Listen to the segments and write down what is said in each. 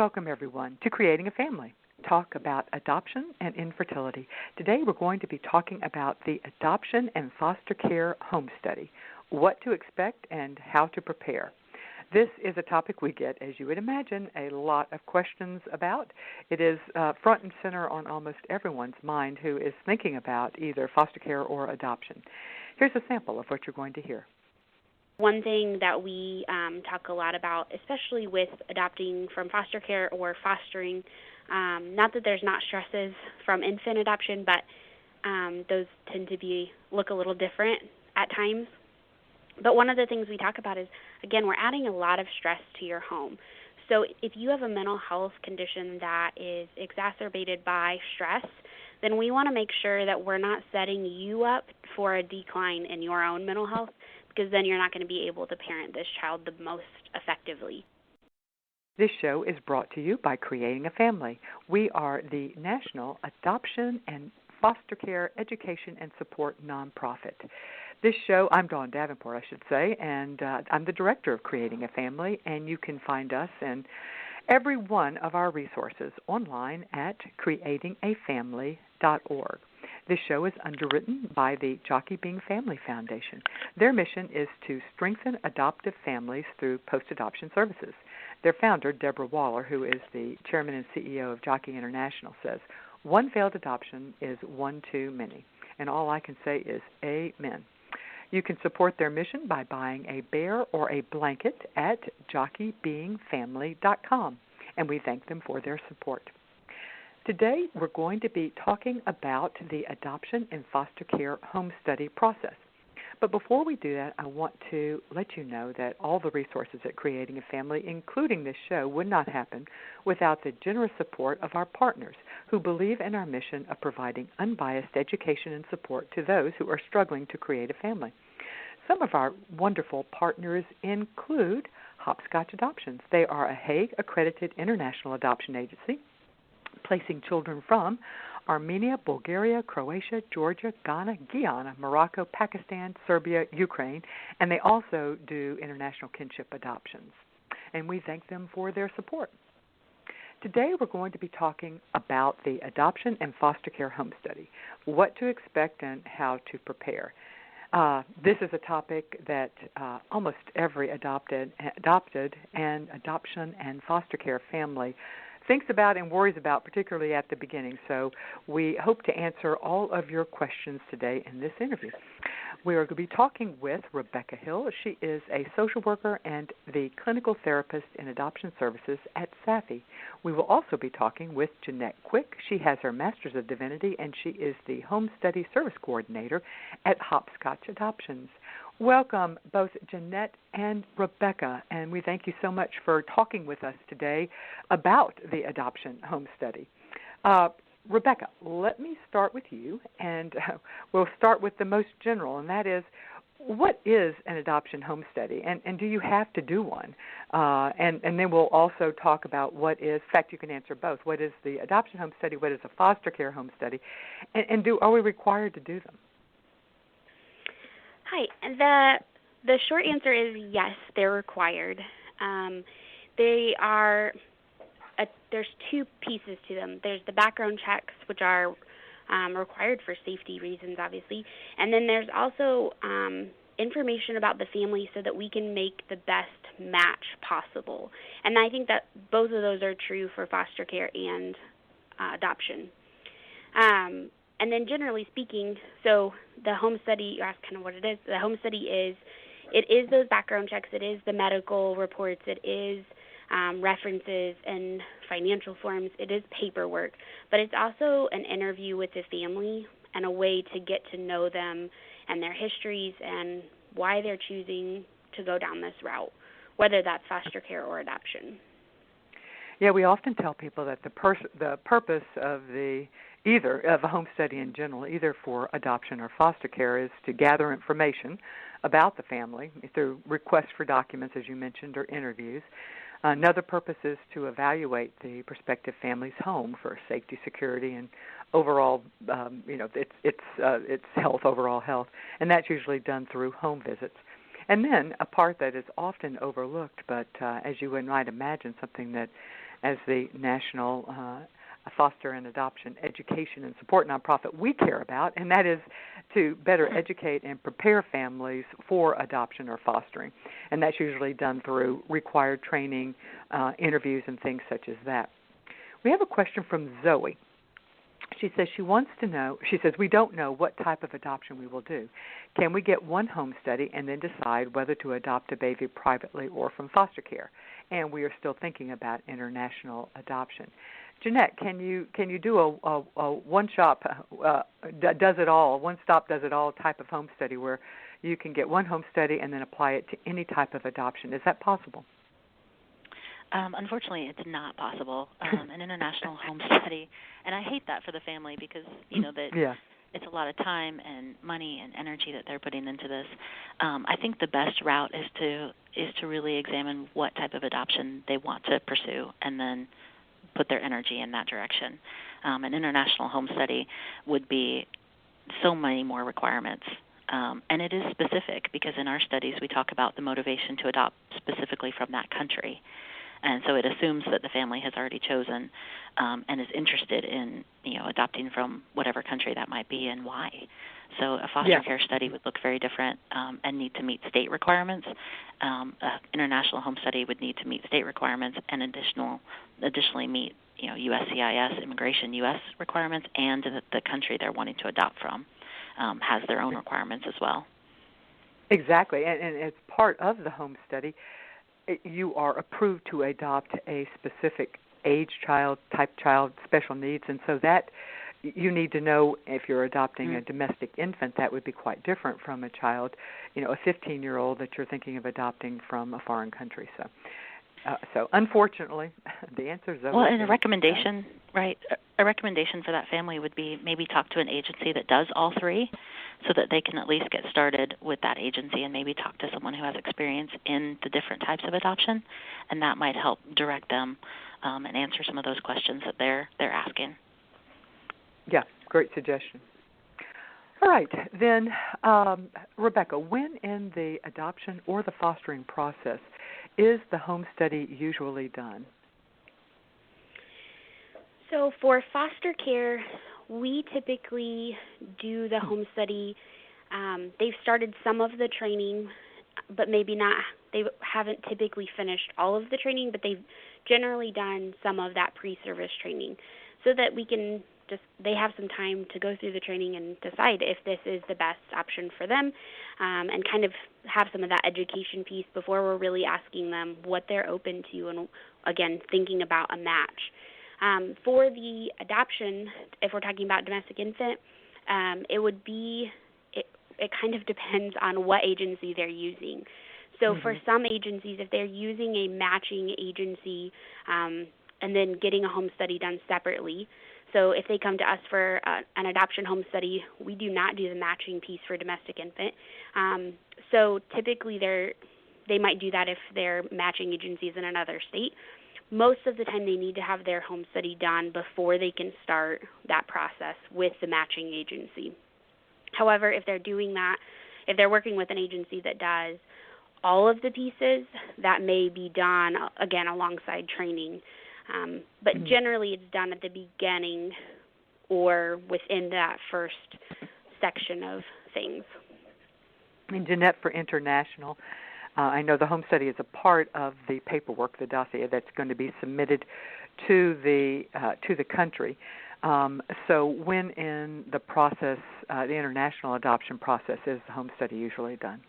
Welcome, everyone, to Creating a Family. Talk about adoption and infertility. Today we're going to be talking about the Adoption and Foster Care Home Study, what to expect and how to prepare. This is a topic we get, as you would imagine, a lot of questions about. It is front and center on almost everyone's mind who is thinking about either foster care or adoption. Here's a sample of what you're going to hear. One thing that we talk a lot about, especially with adopting from foster care or fostering, not that there's not stresses from infant adoption, but those tend to look a little different at times. But one of the things we talk about is, again, we're adding a lot of stress to your home. So if you have a mental health condition that is exacerbated by stress, then we want to make sure that we're not setting you up for a decline in your own mental health, because then you're not going to be able to parent this child the most effectively. This show is brought to you by Creating a Family. We are the National Adoption and Foster Care Education and Support nonprofit. This show, I'm Dawn Davenport, I should say, and I'm the director of Creating a Family, and you can find us in every one of our resources online at creatingafamily.org. This show is underwritten by the Jockey Being Family Foundation. Their mission is to strengthen adoptive families through post-adoption services. Their founder, Deborah Waller, who is the chairman and CEO of Jockey International, says, "One failed adoption is one too many." And all I can say is amen. You can support their mission by buying a bear or a blanket at jockeybeingfamily.com, and we thank them for their support. Today, we're going to be talking about the adoption and foster care home study process. But before we do that, I want to let you know that all the resources at Creating a Family, including this show, would not happen without the generous support of our partners who believe in our mission of providing unbiased education and support to those who are struggling to create a family. Some of our wonderful partners include Hopscotch Adoptions. They are a Hague-accredited international adoption agency, placing children from Armenia, Bulgaria, Croatia, Georgia, Ghana, Guyana, Morocco, Pakistan, Serbia, Ukraine, and they also do international kinship adoptions. And we thank them for their support. Today we're going to be talking about the Adoption and Foster Care Home Study, what to expect and how to prepare. This is a topic that almost every adopted and adoption and foster care family thinks about and worries about, particularly at the beginning. So we hope to answer all of your questions today in this interview. We are going to be talking with Rebekah Hill. She is a social worker and the clinical therapist in adoption services at SAFY. We will also be talking with Jeanette. She has her Master's of Divinity, and she is the Home Study Service Coordinator at Hopscotch Adoptions. Welcome, both Jeanette and Rebekah, and we thank you so much for talking with us today about the Adoption Home Study. Rebekah, let me start with you, and we'll start with the most general, and that is, what is an adoption home study, and do you have to do one? And then we'll also talk about what is, in fact, you can answer both. What is the adoption home study? What is a foster care home study? And are we required to do them? Hi. The short answer is yes, they're required. There's two pieces to them. There's the background checks, which are required for safety reasons, obviously, and then there's also information about the family so that we can make the best match possible. And I think that both of those are true for foster care and adoption. And then generally speaking, so the home study, you asked kind of what it is. The home study is those background checks. It is the medical reports. It is references and financial forms. It is paperwork. But it's also an interview with the family and a way to get to know them and their histories and why they're choosing to go down this route, whether that's foster care or adoption. Yeah, we often tell people that the purpose of either of a home study in general, either for adoption or foster care, is to gather information about the family through requests for documents, as you mentioned, or interviews. Another purpose is to evaluate the prospective family's home for safety, security, and overall, its health, overall health, and that's usually done through home visits. And then a part that is often overlooked, but as you might imagine, something that as the National Foster and Adoption Education and Support nonprofit we care about, and that is to better educate and prepare families for adoption or fostering. And that's usually done through required training, interviews, and things such as that. We have a question from Zoe. She says she wants to know, she says, we don't know what type of adoption we will do. Can we get one home study and then decide whether to adopt a baby privately or from foster care? And we are still thinking about international adoption. Jeanette, can you do a one-stop does it all, one-stop does it all type of home study where you can get one home study and then apply it to any type of adoption? Is that possible? Unfortunately, it's not possible. An international home study, and I hate that for the family because that it's a lot of time and money and energy that they're putting into this. I think the best route is to really examine what type of adoption they want to pursue, and then put their energy in that direction. An international home study would be so many more requirements. And it is specific because in our studies we talk about the motivation to adopt specifically from that country. And so it assumes that the family has already chosen and is interested in, adopting from whatever country that might be and why. So a foster care study would look very different and need to meet state requirements. An international home study would need to meet state requirements and additionally meet, USCIS, immigration U.S. requirements, and the country they're wanting to adopt from has their own requirements as well. Exactly, and as part of the home study, you are approved to adopt a specific age child, type child, special needs, and so that you need to know if you're adopting a domestic infant, that would be quite different from a child, a 15-year-old that you're thinking of adopting from a foreign country. So unfortunately, the answer is well, and a recommendation, right? A recommendation for that family would be maybe talk to an agency that does all three, so that they can at least get started with that agency and maybe talk to someone who has experience in the different types of adoption, and that might help direct them and answer some of those questions that they're asking. Yeah, great suggestion. All right, then, Rebekah, when in the adoption or the fostering process is the home study usually done? So for foster care, we typically do the home study. They've started some of the training, but maybe not. They haven't typically finished all of the training, but they've generally done some of that pre-service training so that we can they have some time to go through the training and decide if this is the best option for them, and kind of have some of that education piece before we're really asking them what they're open to and, again, thinking about a match. For the adoption, if we're talking about domestic infant, it kind of depends on what agency they're using. So for some agencies, if they're using a matching agency and then getting a home study done separately, so if they come to us for an adoption home study, we do not do the matching piece for domestic infant. So typically they might do that if their matching agency is in another state. Most of the time they need to have their home study done before they can start that process with the matching agency. However, if they're doing that, if they're working with an agency that does all of the pieces, that may be done, again, alongside training. But generally it's done at the beginning or within that first section of things. And Jeanette, for international, I know the home study is a part of the paperwork, the dossier that's going to be submitted to the country. So when in the process, the international adoption process, is the home study usually done?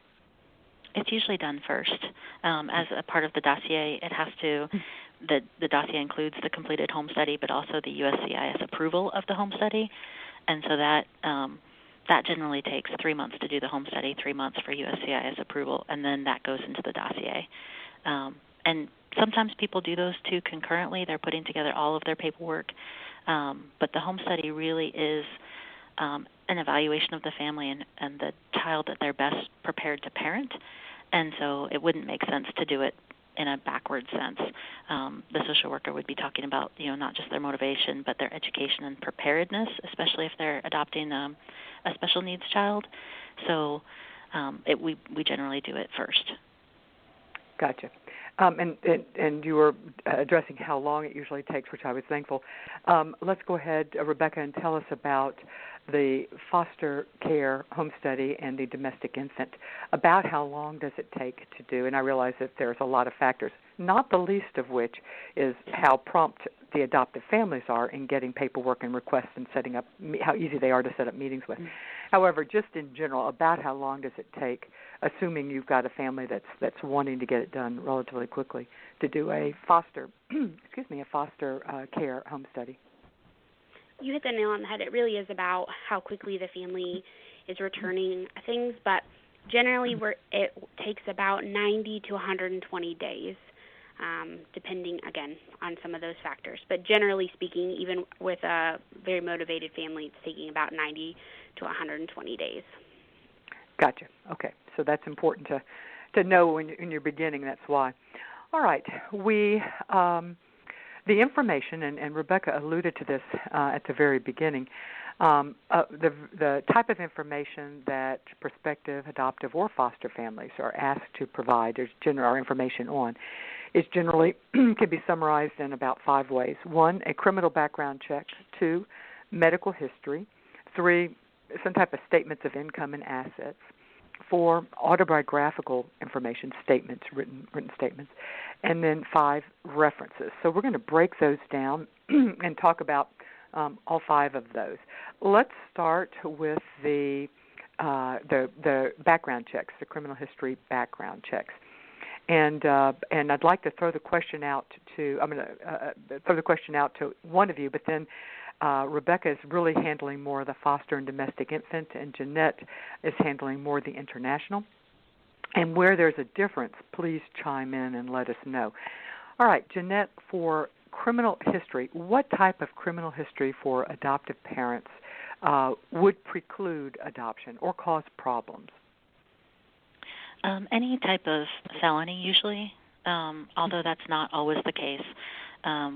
It's usually done first. As a part of the dossier, it has to, the dossier includes the completed home study, but also the USCIS approval of the home study. And so that generally takes 3 months to do the home study, 3 months for USCIS approval, and then that goes into the dossier. And sometimes people do those two concurrently. They're putting together all of their paperwork. But the home study really is an evaluation of the family and the child that they're best prepared to parent. And so it wouldn't make sense to do it in a backward sense. The social worker would be talking about, not just their motivation, but their education and preparedness, especially if they're adopting a special needs child. So we generally do it first. Gotcha. And you were addressing how long it usually takes, which I was thankful. Let's go ahead, Rebekah, and tell us about the foster care home study and the domestic infant. About how long does it take to do? And I realize that there's a lot of factors, not the least of which is how prompt the adoptive families are in getting paperwork and requests and setting up, how easy they are to set up meetings with. However, just in general, about how long does it take, assuming you've got a family that's wanting to get it done relatively quickly, to do a foster care home study? You hit the nail on the head. It really is about how quickly the family is returning things, but generally it takes about 90 to 120 days, depending, again, on some of those factors. But generally speaking, even with a very motivated family, it's taking about 90 to 120 days. Gotcha. Okay. So that's important to know when you're beginning. That's why. All right. The information, and Rebekah alluded to this at the very beginning, the type of information that prospective adoptive or foster families are asked to provide or information on is generally can be summarized in about 5 ways. 1, a criminal background check. 2, medical history. 3, some type of statements of income and assets. 4, autobiographical information, statements, written statements. And then 5, references. So we're going to break those down and talk about all 5 of those. Let's start with the background checks, the criminal history background checks. And I'd like to throw the question out to one of you, but then Rebekah is really handling more of the foster and domestic infant, and Jeanette is handling more of the international. And where there's a difference, please chime in and let us know. All right, Jeanette, for criminal history, what type of criminal history for adoptive parents would preclude adoption or cause problems? Any type of felony, usually, although that's not always the case.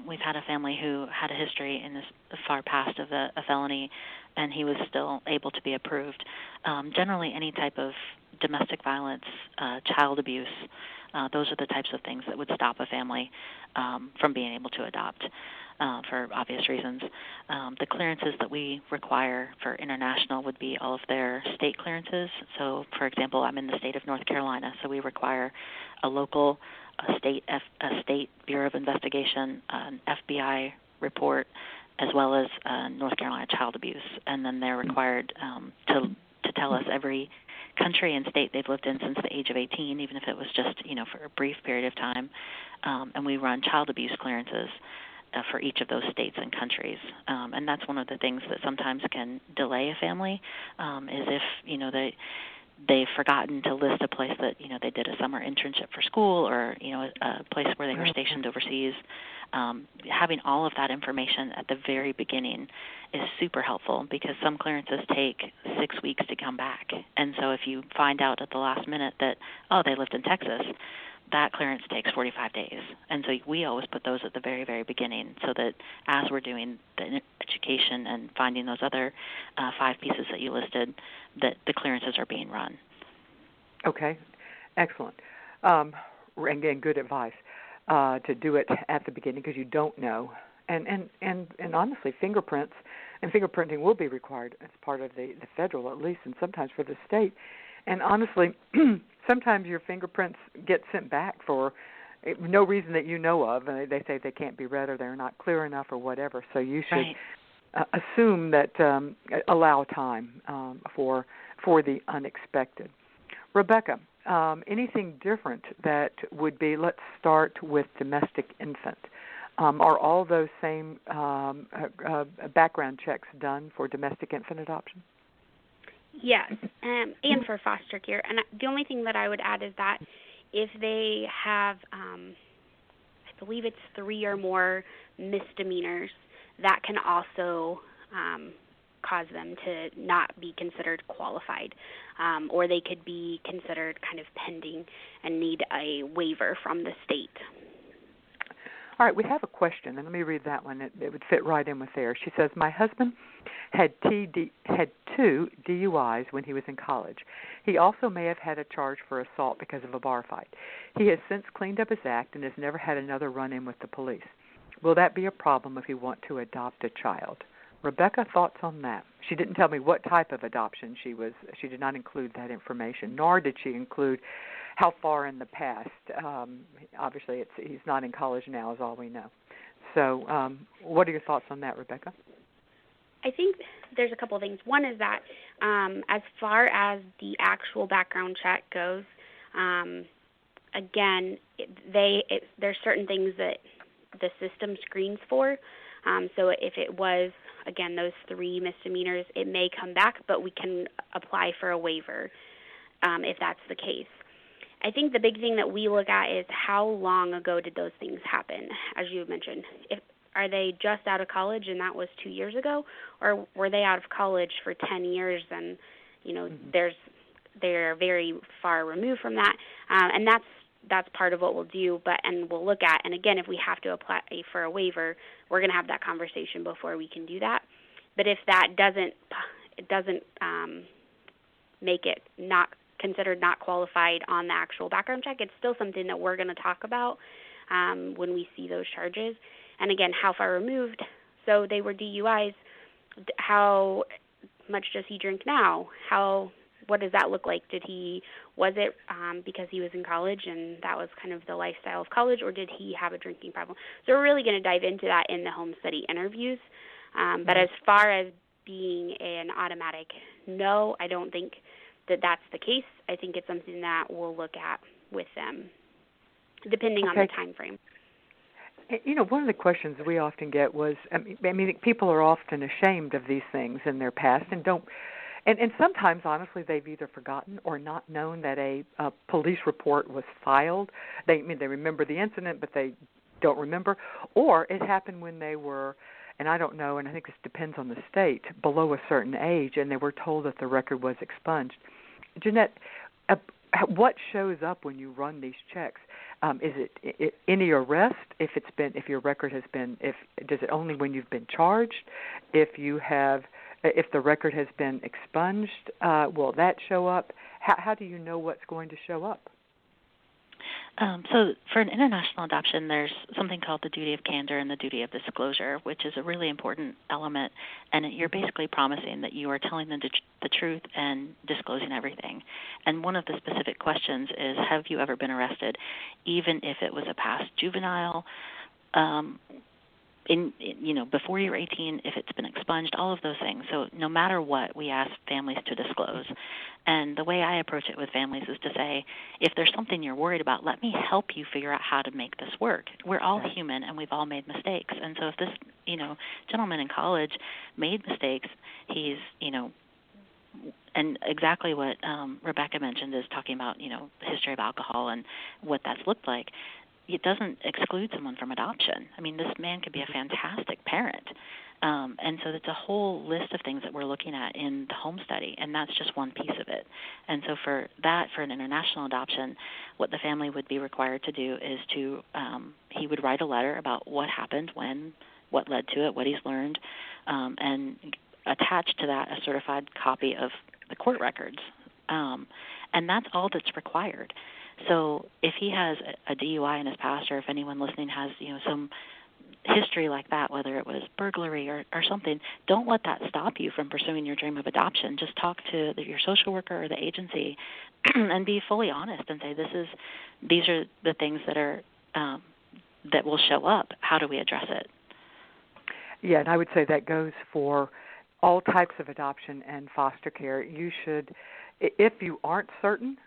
We've had a family who had a history in the far past of a felony, and he was still able to be approved. Generally, any type of domestic violence, child abuse, those are the types of things that would stop a family from being able to adopt for obvious reasons. The clearances that we require for international would be all of their state clearances. So, for example, I'm in the state of North Carolina, so we require a local a state Bureau of Investigation, an FBI report, as well as North Carolina child abuse. And then they're required to tell us every country and state they've lived in since the age of 18, even if it was just, for a brief period of time. And we run child abuse clearances for each of those states and countries. And that's one of the things that sometimes can delay a family, is if, they've forgotten to list a place that, they did a summer internship for school, or, a place where they were stationed overseas. Having all of that information at the very beginning is super helpful, because some clearances take 6 weeks to come back. And so if you find out at the last minute that, they lived in Texas, that clearance takes 45 days. And so we always put those at the very, very beginning, so that as we're doing the education and finding those other 5 pieces that you listed, that the clearances are being run. Okay, excellent. Again, good advice to do it at the beginning, because you don't know. And honestly, fingerprints and fingerprinting will be required as part of the federal, at least, and sometimes for the state. And honestly, sometimes your fingerprints get sent back for no reason that you know of. They say they can't be read, or they're not clear enough, or whatever. So you should assume that, allow time for the unexpected. Rebekah, anything different that would be, let's start with domestic infant. Are all those same background checks done for domestic infant adoption? Yes, and for foster care. And the only thing that I would add is that if they have, I believe it's 3 or more misdemeanors, that can also cause them to not be considered qualified, or they could be considered kind of pending and need a waiver from the state. All right, we have a question, and let me read that one. It would fit right in with there. She says, my husband had 2 DUIs when he was in college. He also may have had a charge for assault because of a bar fight. He has since cleaned up his act and has never had another run-in with the police. Will that be a problem if you want to adopt a child? Rebekah, thoughts on that? She didn't tell me what type of adoption she did not include that information, nor did she include how far in the past. Obviously, he's not in college now is all we know. So what are your thoughts on that, Rebekah? I think there's a couple of things. One is that as far as the actual background check goes, again, there's certain things that the system screens for. So if it was, again, those 3 misdemeanors, it may come back, but we can apply for a waiver if that's the case. I think the big thing that we look at is how long ago did those things happen, as you mentioned. Are they just out of college and that was 2 years ago, or were they out of college for 10 years and, they're very far removed from that, and that's part of what we'll do, and we'll look at. And again, if we have to apply for a waiver, we're going to have that conversation before we can do that. But if that doesn't make it not considered not qualified on the actual background check, it's still something that we're going to talk about when we see those charges. And again, how far removed? So they were DUIs. How much does he drink now? What does that look like? Was it because he was in college and that was kind of the lifestyle of college, or did he have a drinking problem? So we're really going to dive into that in the home study interviews. But as far as being an automatic no, I don't think that that's the case. I think it's something that we'll look at with them, depending on the time frame. One of the questions we often get was, people are often ashamed of these things in their past and don't. And sometimes, honestly, they've either forgotten or not known that a police report was filed. They remember the incident, but they don't remember. Or it happened when they were, and I don't know, and I think this depends on the state, below a certain age, and they were told that the record was expunged. Jeanette, what shows up when you run these checks? Is it any arrest? If your record has been, does it only when you've been charged? If the record has been expunged, will that show up? How do you know what's going to show up? So for an international adoption, there's something called the duty of candor and the duty of disclosure, which is a really important element. And you're basically promising that you are telling them the truth and disclosing everything. And one of the specific questions is, have you ever been arrested, even if it was a past juvenile, before you're 18, if it's been expunged, all of those things. So no matter what, we ask families to disclose. And the way I approach it with families is to say, if there's something you're worried about, let me help you figure out how to make this work. We're all human, and we've all made mistakes. And so if this, gentleman in college made mistakes, he's, and exactly what Rebekah mentioned is talking about, history of alcohol and what that's looked like. It doesn't exclude someone from adoption. This man could be a fantastic parent. And so it's a whole list of things that we're looking at in the home study, and that's just one piece of it. And so for an international adoption, what the family would be required to do is he would write a letter about what happened, what led to it, what he's learned, and attach to that a certified copy of the court records. And that's all that's required. So if he has a DUI in his past, or if anyone listening has, some history like that, whether it was burglary or something, don't let that stop you from pursuing your dream of adoption. Just talk to your social worker or the agency and be fully honest and say, these are the things that are that will show up. How do we address it? Yeah, and I would say that goes for all types of adoption and foster care. You should, if you aren't certain,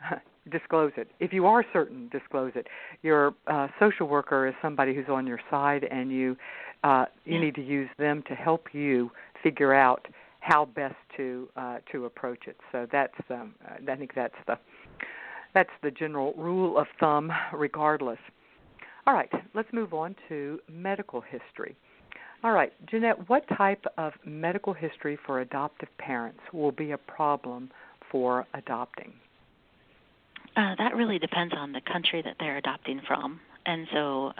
disclose it. If you are certain, disclose it. Your social worker is somebody who's on your side, and you need to use them to help you figure out how best to approach it. So that's I think that's the general rule of thumb, regardless. All right, let's move on to medical history. All right, Jeanette, what type of medical history for adoptive parents will be a problem for adopting? That really depends on the country that they're adopting from. And so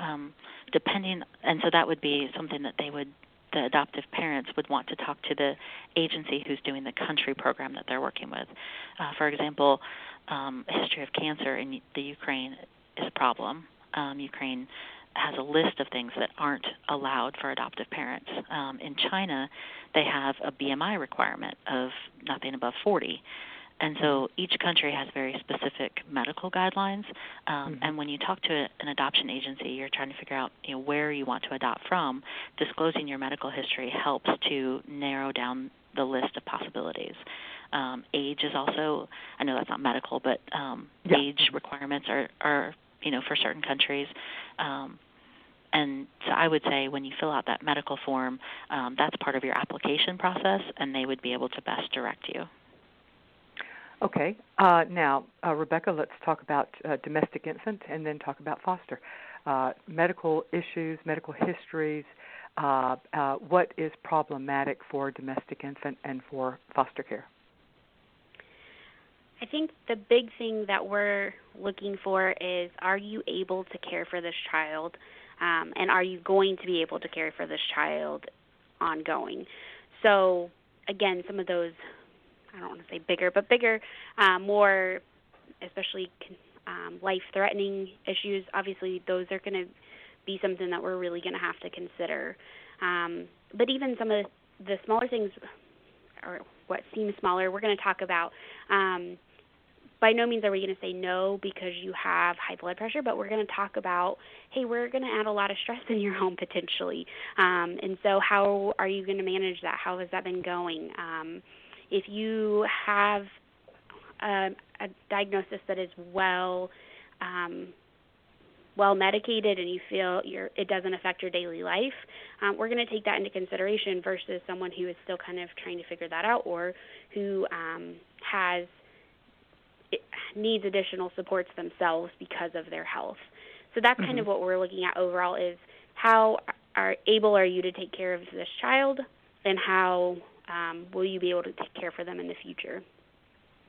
that would be something that the adoptive parents would want to talk to the agency who's doing the country program that they're working with. For example, a history of cancer in the Ukraine is a problem. Ukraine has a list of things that aren't allowed for adoptive parents. In China, they have a BMI requirement of nothing above 40. And so each country has very specific medical guidelines. And when you talk to an adoption agency, you're trying to figure out where you want to adopt from. Disclosing your medical history helps to narrow down the list of possibilities. Age is also, I know that's not medical, but age requirements are for certain countries. And so I would say when you fill out that medical form, that's part of your application process, and they would be able to best direct you. Okay. Now, Rebekah, let's talk about domestic infant and then talk about foster. Medical issues, medical histories, what is problematic for domestic infant and for foster care? I think the big thing that we're looking for is, are you able to care for this child, and are you going to be able to care for this child ongoing? So, again, some of those, I don't want to say bigger, but bigger, more especially life-threatening issues, obviously those are going to be something that we're really going to have to consider. But even some of the smaller things, or what seems smaller, we're going to talk about. By no means are we going to say no because you have high blood pressure, but we're going to talk about, hey, we're going to add a lot of stress in your home potentially. And so how are you going to manage that? How has that been going? If you have a diagnosis that is well medicated and you feel it doesn't affect your daily life, we're going to take that into consideration versus someone who is still kind of trying to figure that out, or who needs additional supports themselves because of their health. So that's kind of what we're looking at overall, is how able are you to take care of this child, and how will you be able to take care for them in the future?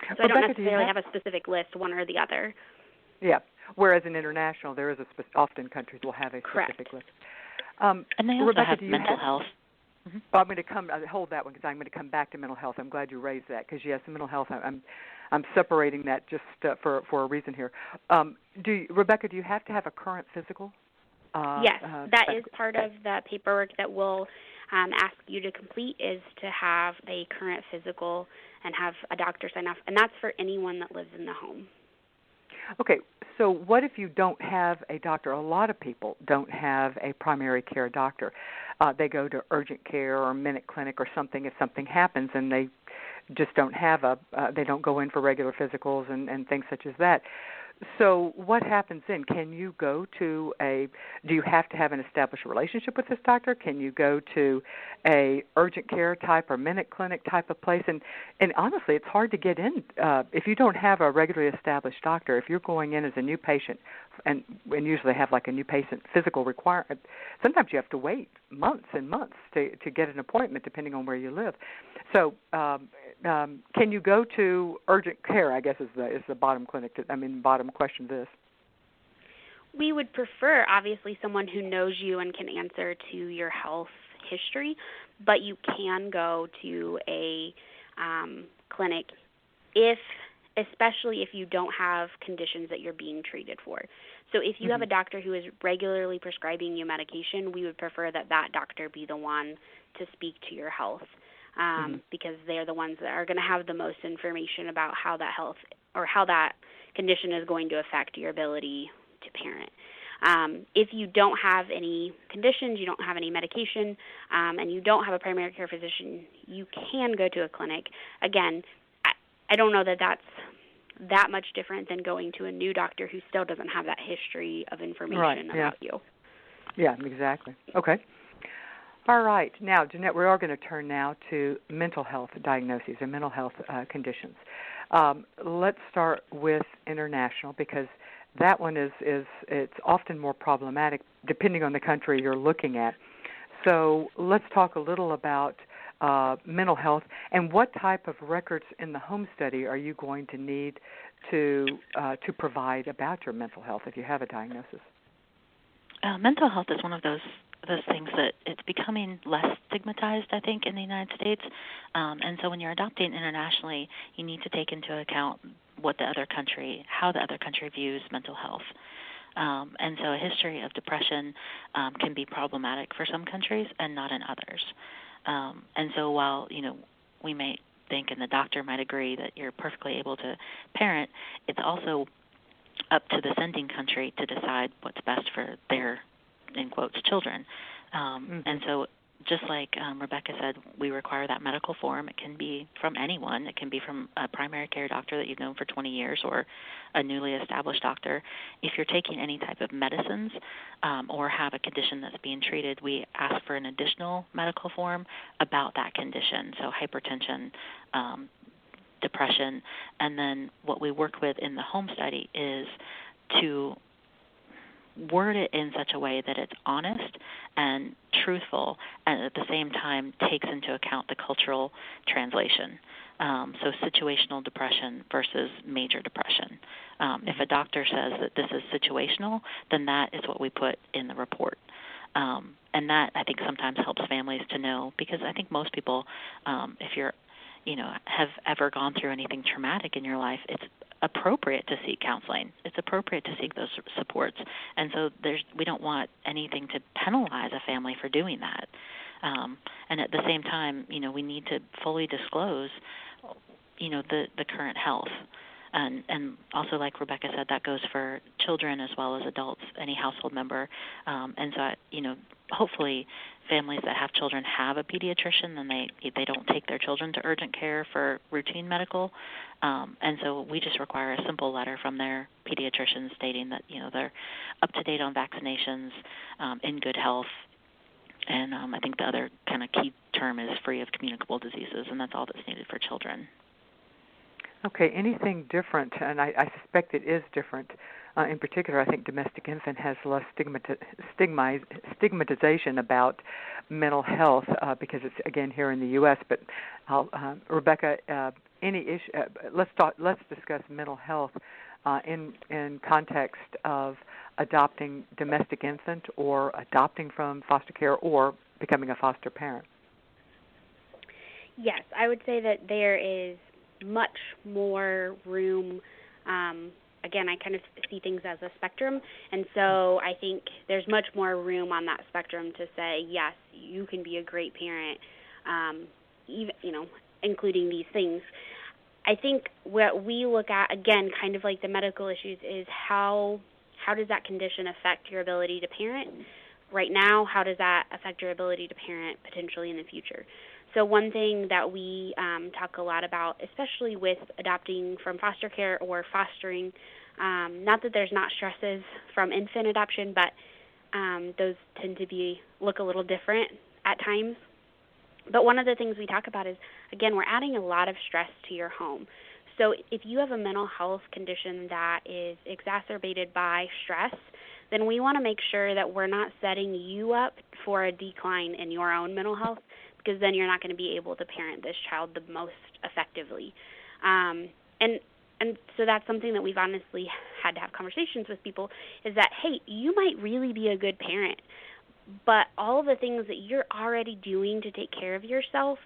So Rebekah, I don't necessarily have a specific list, one or the other. Yeah, whereas in international, there is often countries will have a specific list. And they also Rebekah, have mental health. I'm going to hold that one because I'm going to come back to mental health. I'm glad you raised that because, yes, mental health, I'm separating that just for a reason here. Rebekah, do you have to have a current physical? Yes, that is part of the paperwork that we'll ask you to complete, is to have a current physical and have a doctor sign off, and that's for anyone that lives in the home. Okay, so what if you don't have a doctor? A lot of people don't have a primary care doctor. They go to urgent care or minute clinic or something if something happens, and they just don't have they don't go in for regular physicals and things such as that. So what happens then? Can you go to do you have to have an established relationship with this doctor? Can you go to a urgent care type or minute clinic type of place? And honestly, it's hard to get in if you don't have a regularly established doctor. If you're going in as a new patient, and usually have like a new patient physical requirement, sometimes you have to wait months and months to get an appointment depending on where you live. So can you go to urgent care, I guess is the bottom question to this. We would prefer, obviously, someone who knows you and can answer to your health history, but you can go to a clinic especially if you don't have conditions that you're being treated for. So if you have a doctor who is regularly prescribing you medication, we would prefer that doctor be the one to speak to your health, because they're the ones that are going to have the most information about how that health or how that condition is going to affect your ability to parent. If you don't have any conditions, you don't have any medication, and you don't have a primary care physician, you can go to a clinic. Again, I don't know that that's that much different than going to a new doctor who still doesn't have that history of information about you. Yeah, exactly. Okay. All right. Now, Jeanette, we are going to turn now to mental health diagnoses and mental health conditions. Let's start with international, because that one it's often more problematic depending on the country you're looking at. So let's talk a little about mental health, and what type of records in the home study are you going to need to provide about your mental health if you have a diagnosis? Mental health is one of those things that it's becoming less stigmatized, I think, in the United States. And so when you're adopting internationally, you need to take into account how the other country views mental health. And so a history of depression can be problematic for some countries and not in others. And so while, we may think and the doctor might agree that you're perfectly able to parent, it's also up to the sending country to decide what's best for their, in quotes, children. And so just like Rebekah said, we require that medical form. It can be from anyone. It can be from a primary care doctor that you've known for 20 years or a newly established doctor. If you're taking any type of medicines or have a condition that's being treated, we ask for an additional medical form about that condition, so hypertension, depression. And then what we work with in the home study is to word it in such a way that it's honest and truthful, and at the same time takes into account the cultural translation. So situational depression versus major depression. If a doctor says that this is situational, then that is what we put in the report. And that, I think, sometimes helps families to know, because I think most people, if you're, have ever gone through anything traumatic in your life, it's appropriate to seek counseling. It's appropriate to seek those supports. And so we don't want anything to penalize a family for doing that. And at the same time, we need to fully disclose, the current health. And also, like Rebekah said, that goes for children as well as adults, any household member. And so, hopefully families that have children have a pediatrician, and they don't take their children to urgent care for routine medical. And so we just require a simple letter from their pediatrician stating that, they're up to date on vaccinations, in good health. And I think the other kind of key term is free of communicable diseases, and that's all that's needed for children. Okay, anything different, and I suspect it is different. In particular, I think domestic infant has less stigmatization about mental health because it's, again, here in the U.S. But Rebekah, any issue? Let's discuss mental health in context of adopting domestic infant or adopting from foster care or becoming a foster parent. Yes, I would say that there is much more room. Again, I kind of see things as a spectrum, and so I think there's much more room on that spectrum to say, yes, you can be a great parent, even, including these things. I think what we look at, again, kind of like the medical issues, is how does that condition affect your ability to parent right now? How does that affect your ability to parent potentially in the future? So one thing that we talk a lot about, especially with adopting from foster care or fostering, not that there's not stresses from infant adoption, but those tend to look a little different at times. But one of the things we talk about is, again, we're adding a lot of stress to your home. So if you have a mental health condition that is exacerbated by stress, then we want to make sure that we're not setting you up for a decline in your own mental health, because then you're not going to be able to parent this child the most effectively. And so that's something that we've honestly had to have conversations with people, is that, hey, you might really be a good parent, but all of the things that you're already doing to take care of yourself,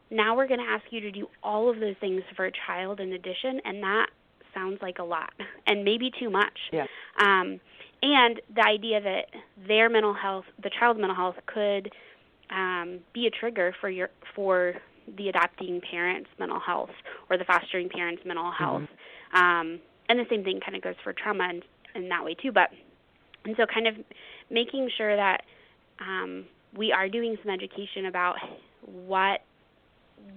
now we're going to ask you to do all of those things for a child in addition, and that sounds like a lot and maybe too much. Yeah. And the idea that their mental health, the child's mental health, could be a trigger for the adopting parent's mental health or the fostering parent's mental health. And the same thing kind of goes for trauma in that way too. And so kind of making sure that we are doing some education about what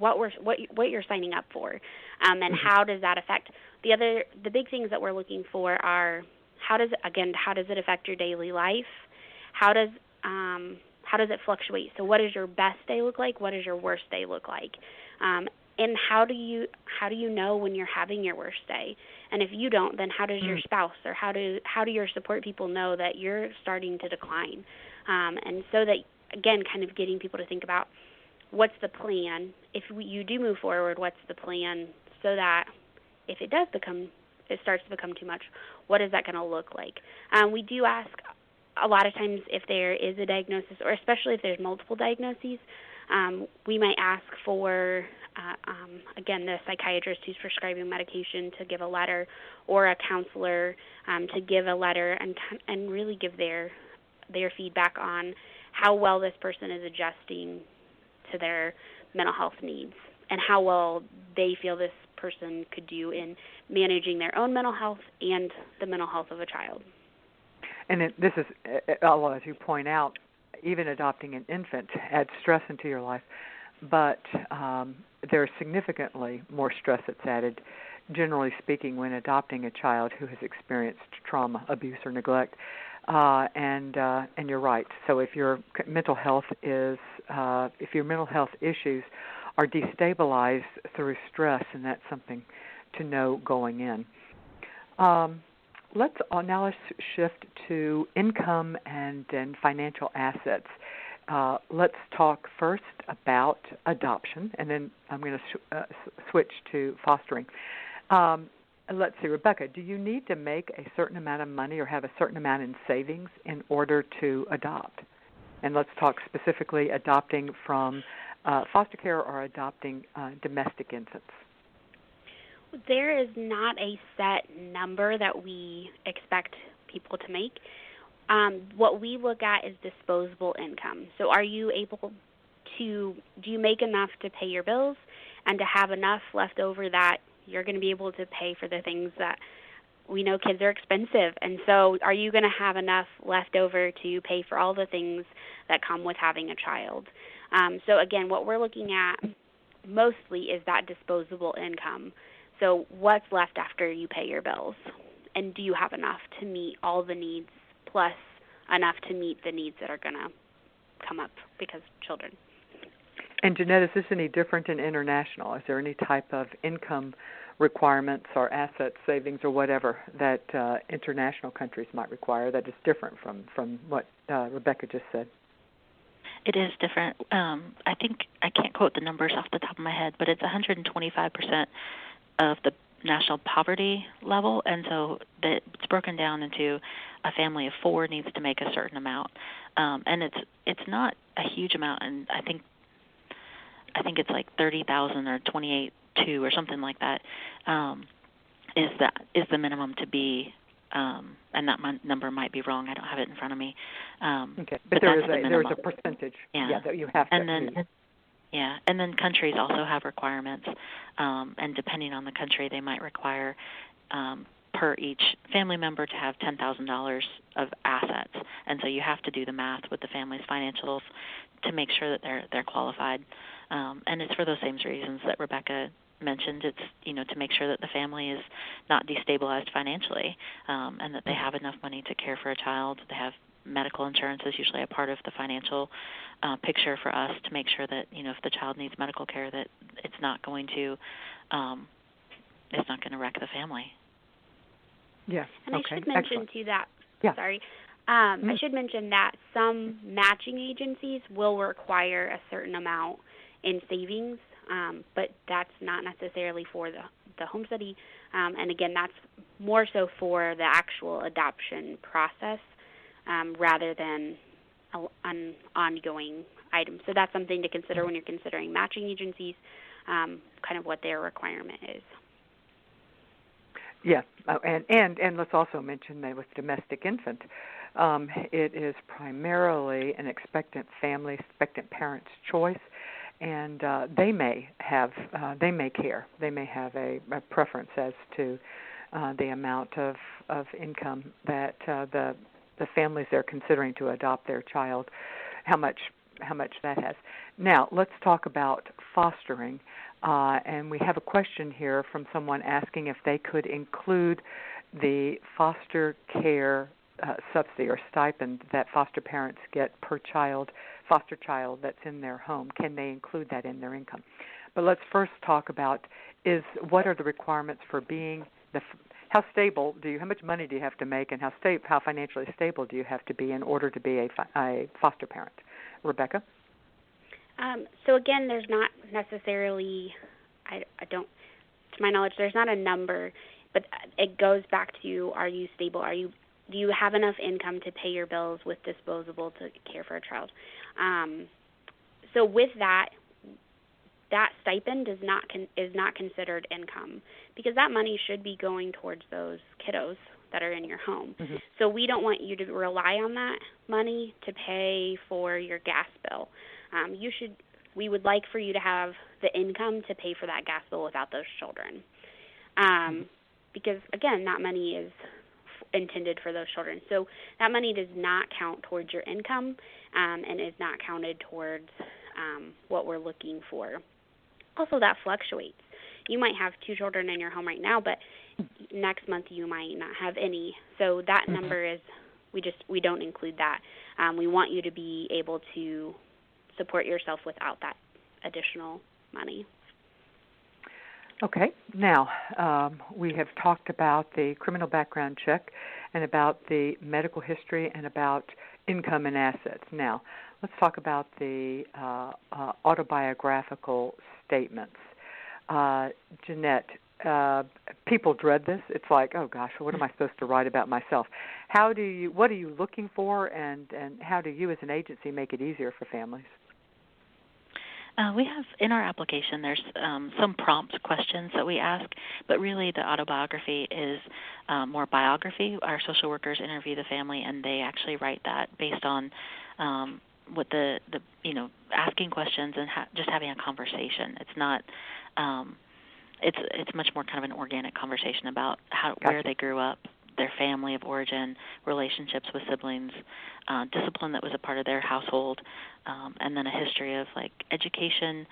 you're signing up for, and how does that affect the big things that we're looking for are how does it affect your daily life? How does it fluctuate? So what does your best day look like? What does your worst day look like? And how do you know when you're having your worst day? And if you don't, then how does your spouse or how do your support people know that you're starting to decline? And so that, again, kind of getting people to think about what's the plan. If you do move forward, what's the plan so that if it starts to become too much, what is that going to look like? We do ask a lot of times if there is a diagnosis, or especially if there's multiple diagnoses, we might ask for, again, the psychiatrist who's prescribing medication to give a letter, or a counselor to give a letter and really give their feedback on how well this person is adjusting to their mental health needs and how well they feel this person could do in managing their own mental health and the mental health of a child. And this is, as you point out, even adopting an infant adds stress into your life, but there's significantly more stress that's added, generally speaking, when adopting a child who has experienced trauma, abuse, or neglect. And you're right. So if your mental health issues are destabilized through stress, and that's something to know going in. Let's shift to income and then financial assets. Let's talk first about adoption, and then I'm going to switch to fostering. Let's see, Rebekah, do you need to make a certain amount of money or have a certain amount in savings in order to adopt? And let's talk specifically adopting from foster care or adopting domestic infants. There is not a set number that we expect people to make. What we look at is disposable income. So are you able do you make enough to pay your bills and to have enough left over that you're going to be able to pay for the things that we know kids are expensive. And so are you going to have enough left over to pay for all the things that come with having a child? So, again, what we're looking at mostly is that disposable income. So what's left after you pay your bills? And do you have enough to meet all the needs plus enough to meet the needs that are going to come up because of children? And, Jeanette, is this any different in international? Is there any type of income requirements or asset savings or whatever that international countries might require that is different from what Rebekah just said? It is different. I think I can't quote the numbers off the top of my head, but it's 125% of the national poverty level, and so it's broken down into a family of four needs to make a certain amount, and it's not a huge amount, and I think it's like 30,000 or 28,200 or something like that. Is the minimum to be, and that number might be wrong. I don't have it in front of me. Okay, but there is a percentage that you have to meet. And then countries also have requirements, and depending on the country, they might require per each family member to have $10,000 of assets, and so you have to do the math with the family's financials to make sure that they're qualified. And it's for those same reasons that Rebekah mentioned. It's to make sure that the family is not destabilized financially, and that they have enough money to care for a child. They have medical insurance is usually a part of the financial picture for us to make sure that if the child needs medical care, that it's not going to wreck the family. Yes. And I should mention too that. Yeah. Sorry. I should mention that some matching agencies will require a certain amount in savings, but that's not necessarily for the home study. And again, that's more so for the actual adoption process rather than an ongoing item. So that's something to consider when you're considering matching agencies, kind of what their requirement is. Yeah, and let's also mention that with domestic infant, it is primarily an expectant family, expectant parent's choice, and they may care. They may have a preference as to the amount of income that the families they're considering to adopt their child, how much that has. Now, let's talk about fostering. And we have a question here from someone asking if they could include the foster care subsidy or stipend that foster parents get per foster child that's in their home. Can they include that in their income? But let's first talk about what are the requirements for being how much money do you have to make, and how financially stable do you have to be in order to be a foster parent? Rebekah? So again, there's not necessarily, to my knowledge, there's not a number, but it goes back to, are you stable? Are you do you have enough income to pay your bills with disposable to care for a child? So with that stipend is not considered income, because that money should be going towards those kiddos that are in your home. Mm-hmm. So we don't want you to rely on that money to pay for your gas bill. We would like for you to have the income to pay for that gas bill without those children. Because, again, that money is intended for those children. So that money does not count towards your income and is not counted towards what we're looking for. Also, that fluctuates. You might have 2 children in your home right now, but next month you might not have any. So that number is, we don't include that. We want you to be able to support yourself without that additional money. Okay. Now, we have talked about the criminal background check and about the medical history and about income and assets. Now, let's talk about the autobiographical statements. Jeanette, people dread this. It's like, oh gosh, what am I supposed to write about myself? What are you looking for, and how do you as an agency make it easier for families? We have, in our application, there's some prompt questions that we ask, but really the autobiography is more biography. Our social workers interview the family, and they actually write that based on what the asking questions and just having a conversation. It's not, it's much more kind of an organic conversation about where they grew up, their family of origin, relationships with siblings, discipline that was a part of their household, and then a history of like education,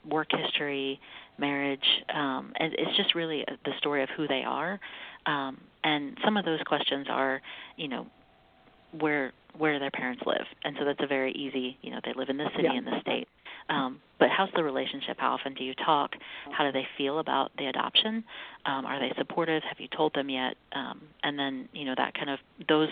work history, marriage, and it's just really the story of who they are. And some of those questions are, where their parents live, and so that's a very easy, they live in this city, in this state. But how's the relationship? How often do you talk? How do they feel about the adoption? Are they supportive? Have you told them yet? And then, that kind of, those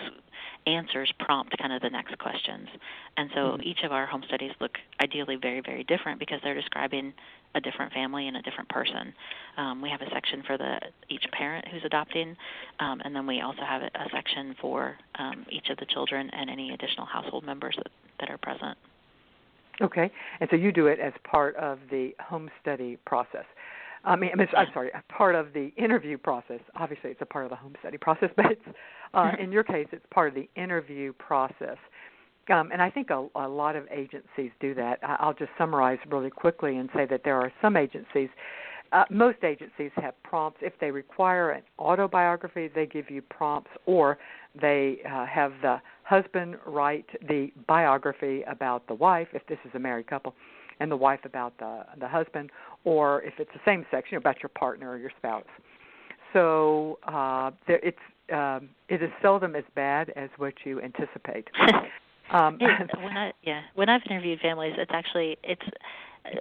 answers prompt kind of the next questions. And so each of our home studies look ideally very, very different because they're describing a different family and a different person. We have a section for each parent who's adopting, and then we also have a section for each of the children and any additional household members that are present. Okay, and so you do it as part of the home study process. I'm sorry, a part of the interview process. Obviously, it's a part of the home study process, but it's, in your case, it's part of the interview process. And I think a lot of agencies do that. I'll just summarize really quickly and say that there are some agencies, most agencies have prompts. If they require an autobiography, they give you prompts, or they have the husband write the biography about the wife, if this is a married couple, and the wife about the husband, or if it's the same sex, about your partner or your spouse. So it is seldom as bad as what you anticipate. When I've interviewed families, it's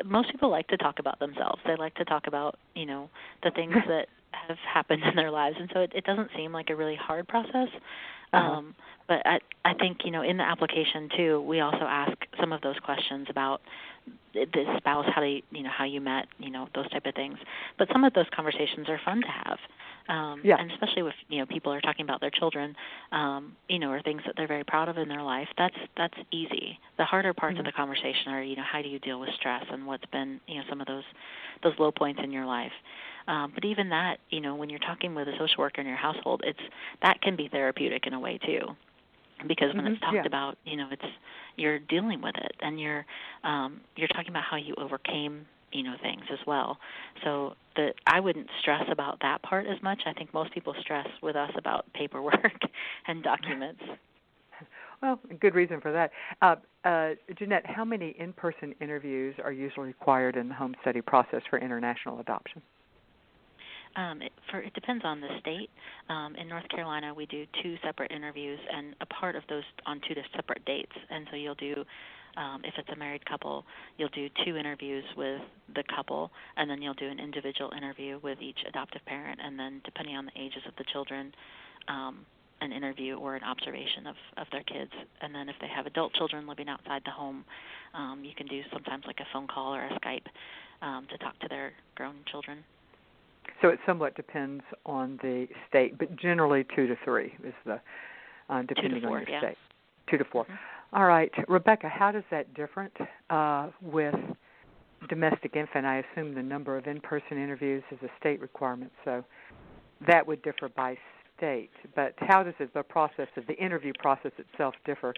most people like to talk about themselves. They like to talk about the things that have happened in their lives, and so it doesn't seem like a really hard process. But I think in the application too, we also ask some of those questions about the spouse, how you met, those type of things. But some of those conversations are fun to have. And especially with people are talking about their children, or things that they're very proud of in their life. That's easy. The harder parts of the conversation are how do you deal with stress and what's been some of those low points in your life. But even that, when you're talking with a social worker in your household, that can be therapeutic in a way too, because when it's talked about, you're dealing with it, and you're talking about how you overcame things as well. So I wouldn't stress about that part as much. I think most people stress with us about paperwork and documents. Well, good reason for that. Jeanette, how many in-person interviews are usually required in the home study process for international adoption? It depends on the state. In North Carolina, we do 2 separate interviews, and a part of those on 2 separate dates. And so you'll do, if it's a married couple, you'll do 2 interviews with the couple, and then you'll do an individual interview with each adoptive parent, and then depending on the ages of the children, an interview or an observation of their kids. And then if they have adult children living outside the home, you can do sometimes like a phone call or a Skype to talk to their grown children. So it somewhat depends on the state, but generally 2 to 3 is the depending 2 to 4, on your yeah. state. 2 to 4. Mm-hmm. All right, Rebekah, how does that different with domestic infant? I assume the number of in-person interviews is a state requirement, so that would differ by state. But how does the process of the interview process itself differ?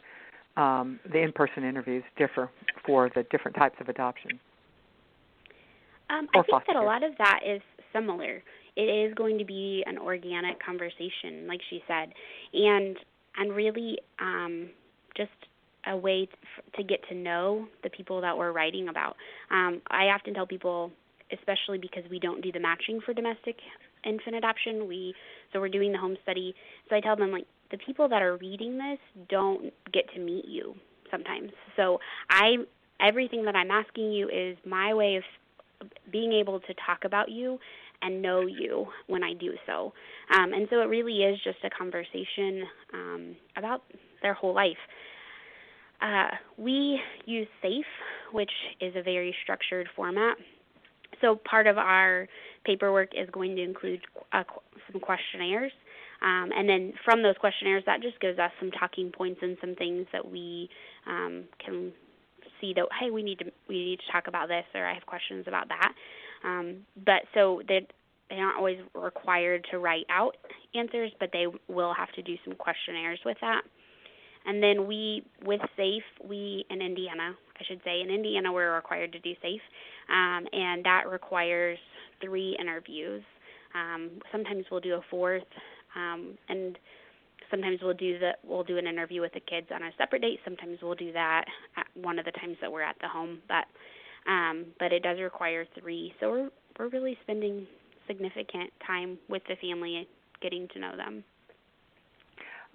The in-person interviews differ for the different types of adoption? I think that a lot of that is similar. It is going to be an organic conversation, like she said, and really just a way to get to know the people that we're writing about. I often tell people, especially because we don't do the matching for domestic infant adoption, so we're doing the home study. So I tell them, like, the people that are reading this don't get to meet you sometimes. So everything that I'm asking you is my way of being able to talk about you and know you when I do so. And so it really is just a conversation about their whole life. We use SAFY, which is a very structured format. So part of our paperwork is going to include some questionnaires. And then from those questionnaires, that just gives us some talking points and some things that we can see that, hey, we need to talk about this, or I have questions about that. But so they aren't always required to write out answers, but they will have to do some questionnaires with that. And then with SAFE, in Indiana, we're required to do SAFE, and that requires 3 interviews. Sometimes we'll do a 4th, and sometimes we'll do an interview with the kids on a separate date. Sometimes we'll do that at one of the times that we're at the home, but it does require 3. So we're really spending significant time with the family, getting to know them.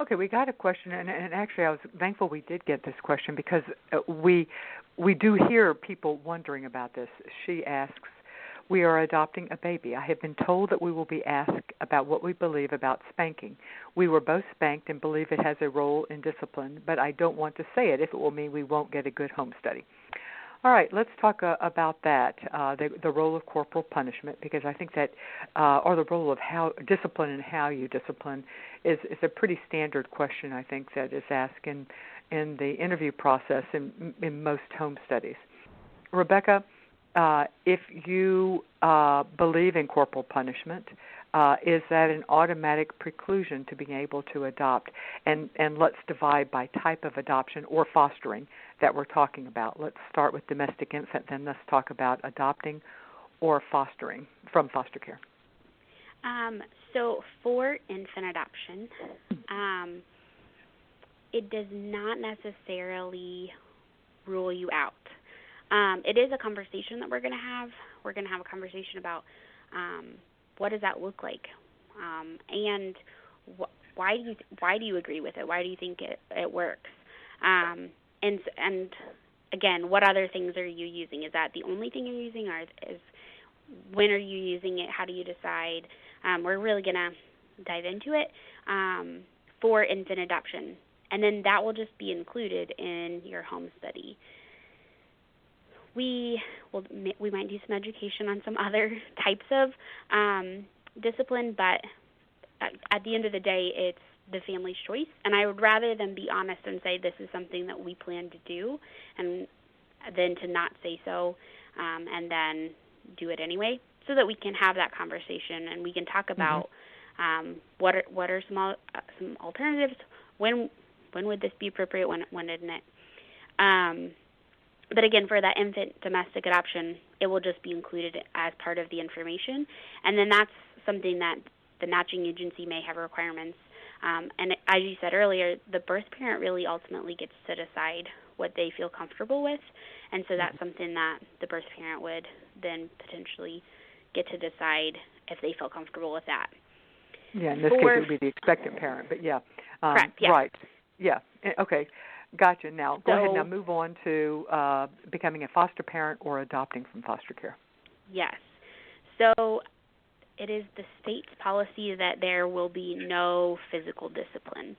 Okay, we got a question, and actually I was thankful we did get this question because we do hear people wondering about this. She asks, we are adopting a baby. I have been told that we will be asked about what we believe about spanking. We were both spanked and believe it has a role in discipline, but I don't want to say it if it will mean we won't get a good home study. All right, let's talk about that, the role of corporal punishment, because I think that, or the role of how discipline and how you discipline is a pretty standard question, I think, that is asked in the interview process in most home studies. Rebekah, if you believe in corporal punishment, is that an automatic preclusion to being able to adopt? And let's divide by type of adoption or fostering that we're talking about. Let's start with domestic infant, then let's talk about adopting or fostering from foster care. So for infant adoption, it does not necessarily rule you out. It is a conversation that we're going to have. We're going to have a conversation about what does that look like, and why do you agree with it? Why do you think it works? And again, what other things are you using? Is that the only thing you're using, or is when are you using it? How do you decide? We're really going to dive into it for infant adoption, and then that will just be included in your home study. We might do some education on some other types of discipline, but at the end of the day, it's the family's choice. And I would rather them be honest and say this is something that we plan to do, and than to not say so and then do it anyway, so that we can have that conversation and we can talk about what are some alternatives. When would this be appropriate? When isn't it? But again, for that infant domestic adoption, it will just be included as part of the information. And then that's something that the matching agency may have requirements. And as you said earlier, the birth parent really ultimately gets to decide what they feel comfortable with. And so that's something that the birth parent would then potentially get to decide if they feel comfortable with that. Yeah, in this case it would be the expectant parent, but yeah. Correct, yeah. Right, yeah, okay. Gotcha. Now, go ahead. Now move on to becoming a foster parent or adopting from foster care. Yes. So it is the state's policy that there will be no physical discipline.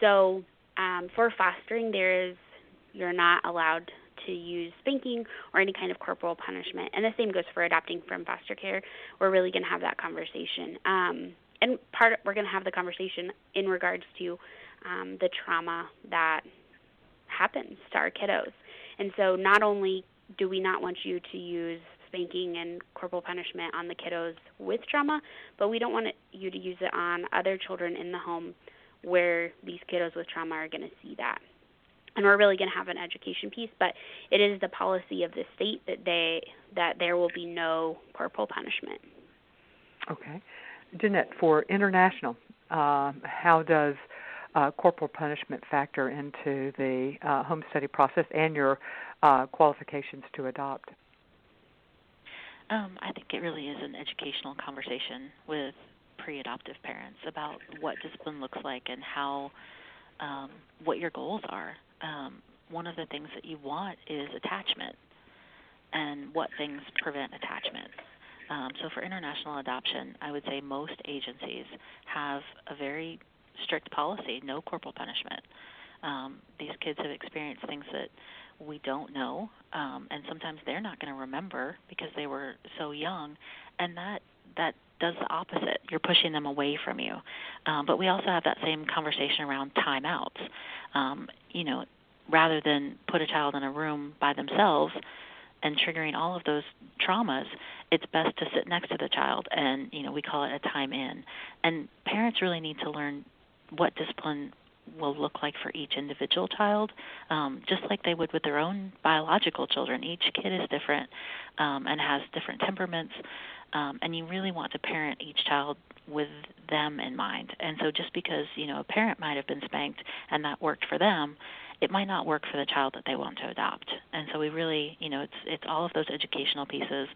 So for fostering, you're not allowed to use spanking or any kind of corporal punishment. And the same goes for adopting from foster care. We're really going to have that conversation. And we're going to have the conversation in regards to the trauma that happens to our kiddos. And so not only do we not want you to use spanking and corporal punishment on the kiddos with trauma, but we don't want you to use it on other children in the home where these kiddos with trauma are going to see that. And we're really going to have an education piece, but it is the policy of the state that there will be no corporal punishment. Okay. Jeanette, for international, how does corporal punishment factor into the home study process and your qualifications to adopt? I think it really is an educational conversation with pre-adoptive parents about what discipline looks like and how, what your goals are. One of the things that you want is attachment and what things prevent attachment. So for international adoption, I would say most agencies have a very strict policy, no corporal punishment. These kids have experienced things that we don't know, and sometimes they're not going to remember because they were so young, and that does the opposite. You're pushing them away from you. But we also have that same conversation around timeouts. Rather than put a child in a room by themselves and triggering all of those traumas, it's best to sit next to the child, and we call it a time in. And parents really need to learn what discipline will look like for each individual child, just like they would with their own biological children. Each kid is different and has different temperaments, and you really want to parent each child with them in mind. And so just because, a parent might have been spanked and that worked for them, it might not work for the child that they want to adopt. And so we really, it's all of those educational pieces.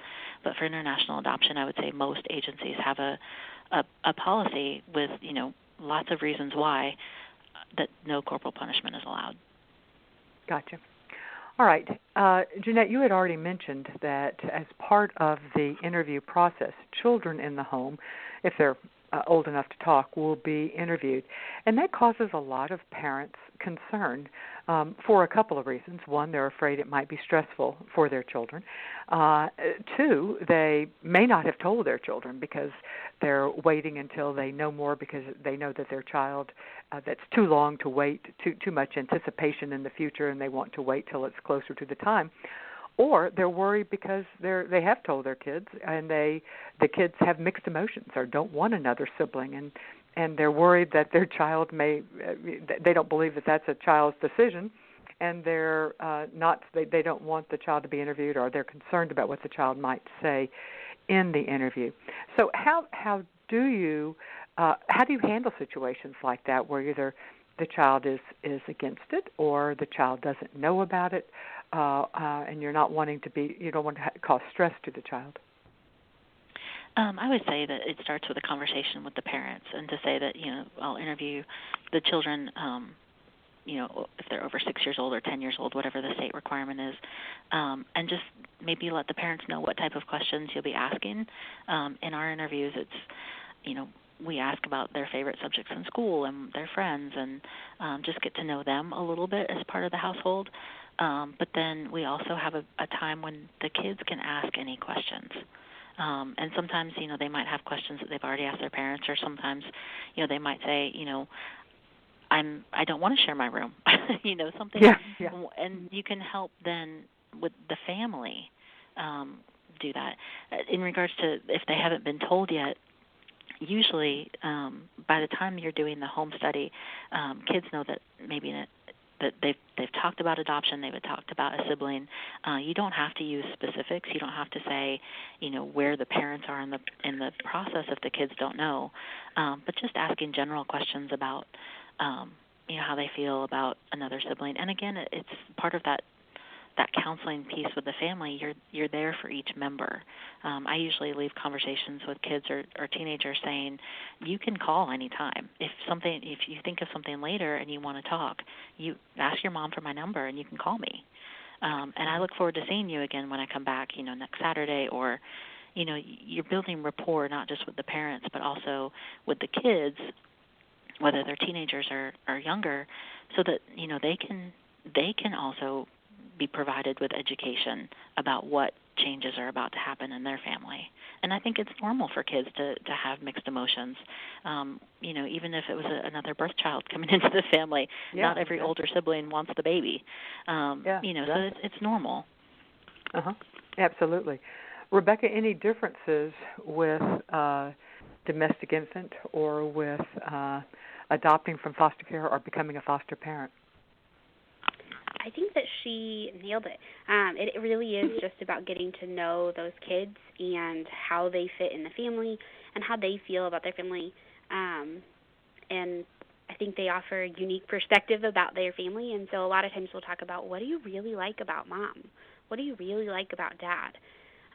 But for international adoption, I would say most agencies have a policy with, lots of reasons why that no corporal punishment is allowed. Gotcha. All right. Jeanette, you had already mentioned that as part of the interview process, children in the home, if they're old enough to talk, will be interviewed. And that causes a lot of parents concern for a couple of reasons. One, they're afraid it might be stressful for their children. Two, they may not have told their children because they're waiting until they know more because they know that their child, that's too long to wait, too much anticipation in the future, and they want to wait till it's closer to the time. Or they're worried because they have told their kids, and the kids have mixed emotions or don't want another sibling, and they're worried that their child they don't believe that that's a child's decision, and they're they don't want the child to be interviewed, or they're concerned about what the child might say in the interview. So how do you handle situations like that where either the child is against it or the child doesn't know about it, and you don't want to cause stress to the child? I would say that it starts with a conversation with the parents, and to say that, I'll interview the children, if they're over 6 years old or 10 years old, whatever the state requirement is, and just maybe let the parents know what type of questions you'll be asking. In our interviews, it's, we ask about their favorite subjects in school and their friends, and just get to know them a little bit as part of the household. But then we also have a time when the kids can ask any questions. And sometimes, they might have questions that they've already asked their parents, or sometimes, they might say, I don't want to share my room, something. Yeah. And you can help then with the family do that. In regards to if they haven't been told yet, usually by the time you're doing the home study, kids know that maybe that they've talked about adoption, they've talked about a sibling. You don't have to use specifics. You don't have to say, where the parents are in the process if the kids don't know. But just asking general questions about, how they feel about another sibling. And again, it's part of that counseling piece with the family. You're there for each member. I usually leave conversations with kids or teenagers saying, you can call anytime. If you think of something later and you want to talk, you ask your mom for my number and you can call me. And I look forward to seeing you again when I come back, next Saturday. Or, you're building rapport not just with the parents but also with the kids, whether they're teenagers or younger, so that they can also be provided with education about what changes are about to happen in their family. And I think it's normal for kids to have mixed emotions. Even if it was another birth child coming into the family, not every older sibling wants the baby. So it's normal. Absolutely. Rebekah, any differences with domestic infant or with adopting from foster care or becoming a foster parent? I think that she nailed it. It really is just about getting to know those kids and how they fit in the family and how they feel about their family. And I think they offer a unique perspective about their family. And so a lot of times we'll talk about, what do you really like about mom? What do you really like about dad?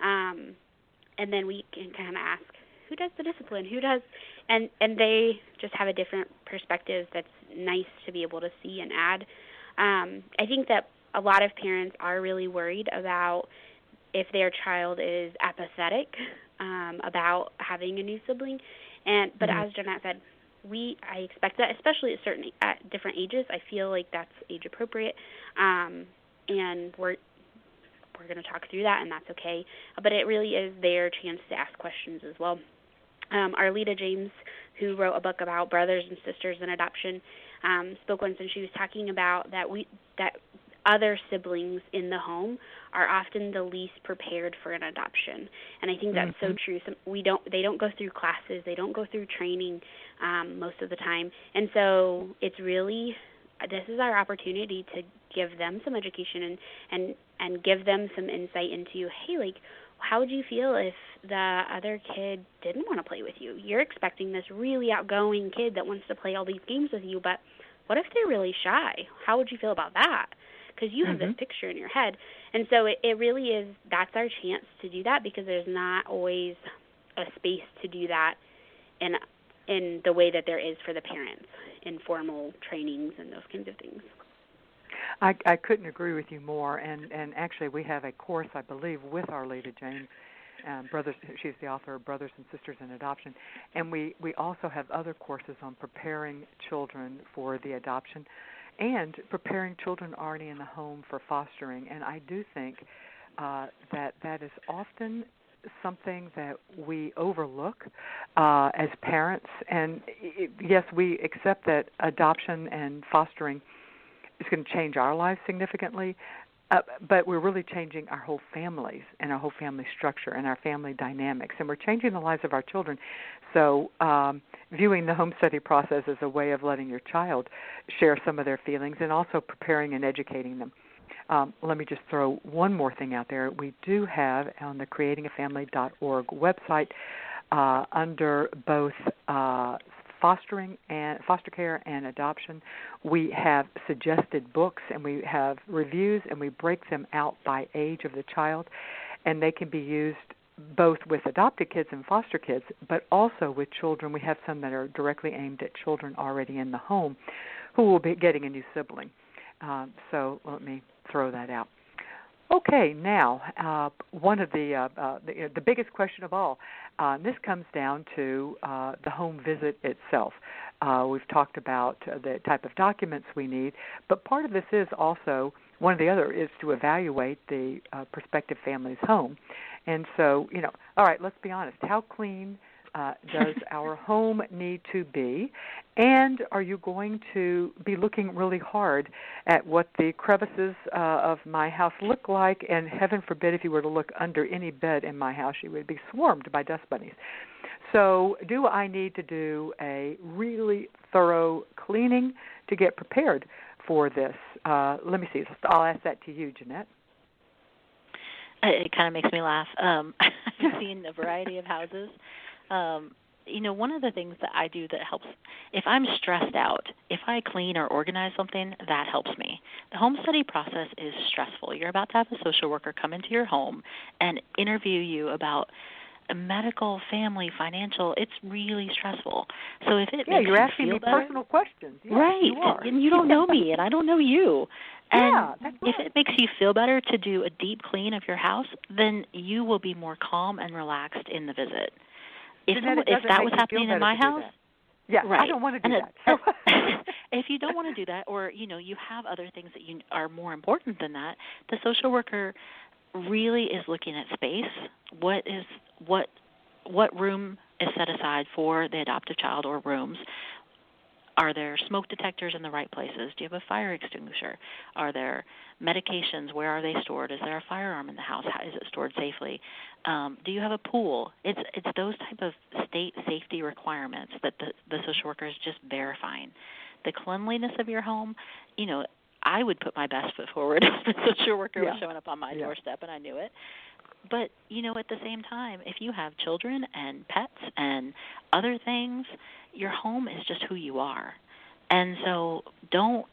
And then we can kind of ask, who does the discipline? Who does? And they just have a different perspective that's nice to be able to see and add. I think that a lot of parents are really worried about if their child is apathetic about having a new sibling. But as Jeanette said, I expect that, especially at different ages. I feel like that's age appropriate, and we're going to talk through that, and that's okay. But it really is their chance to ask questions as well. Our Lita James, who wrote a book about brothers and sisters in adoption, spoke once, and she was talking about that other siblings in the home are often the least prepared for an adoption, and I think that's so true. They don't go through classes, they don't go through training most of the time, and so it's really, this is our opportunity to give them some education and give them some insight into, hey, like, how would you feel if the other kid didn't want to play with you? You're expecting this really outgoing kid that wants to play all these games with you, but what if they're really shy? How would you feel about that? Because you have this picture in your head. And so it really is, that's our chance to do that, because there's not always a space to do that in the way that there is for the parents in formal trainings and those kinds of things. I couldn't agree with you more, and actually we have a course, I believe, with our Lita Jane, she's the author of Brothers and Sisters in Adoption, and we also have other courses on preparing children for the adoption and preparing children already in the home for fostering, and I do think that is often something that we overlook as parents, and yes, we accept that adoption and fostering is going to change our lives significantly, but we're really changing our whole families and our whole family structure and our family dynamics, and we're changing the lives of our children. So viewing the home study process as a way of letting your child share some of their feelings and also preparing and educating them. Let me just throw one more thing out there. We do have on the creatingafamily.org website under both foster care and adoption, we have suggested books and we have reviews, and we break them out by age of the child, and they can be used both with adopted kids and foster kids, but also with children. We have some that are directly aimed at children already in the home who will be getting a new sibling. So let me throw that out. Okay, now one of the biggest question of all. This comes down to the home visit itself. We've talked about the type of documents we need, but part of this is also, one of the other is to evaluate the prospective family's home. And so, all right, let's be honest. How clean does our home need to be? And are you going to be looking really hard at what the crevices of my house look like? And heaven forbid, if you were to look under any bed in my house, you would be swarmed by dust bunnies. So do I need to do a really thorough cleaning to get prepared for this? Let me see. I'll ask that to you, Jeanette. It kind of makes me laugh. I've seen a variety of houses. One of the things that I do that helps, if I'm stressed out, if I clean or organize something, that helps me. The home study process is stressful. You're about to have a social worker come into your home and interview you about medical, family, financial. It's really stressful. So if it makes you're you asking feel me better, personal questions. Yes, right, you are. and you don't know me, and I don't know you. And that's right. if it makes you feel better to do a deep clean of your house, then you will be more calm and relaxed in the visit. If that was happening in my house, Yeah, right. I don't want to do that. So. If you don't want to do that, or you have other things that you are more important than that, the social worker really is looking at space. What room is set aside for the adoptive child, or rooms? Are there smoke detectors in the right places? Do you have a fire extinguisher? Are there medications? Where are they stored? Is there a firearm in the house? How is it stored safely? Do you have a pool? It's those type of state safety requirements that the social worker is just verifying. The cleanliness of your home, I would put my best foot forward if the social worker was showing up on my doorstep and I knew it. But, at the same time, if you have children and pets and other things, your home is just who you are. And so don't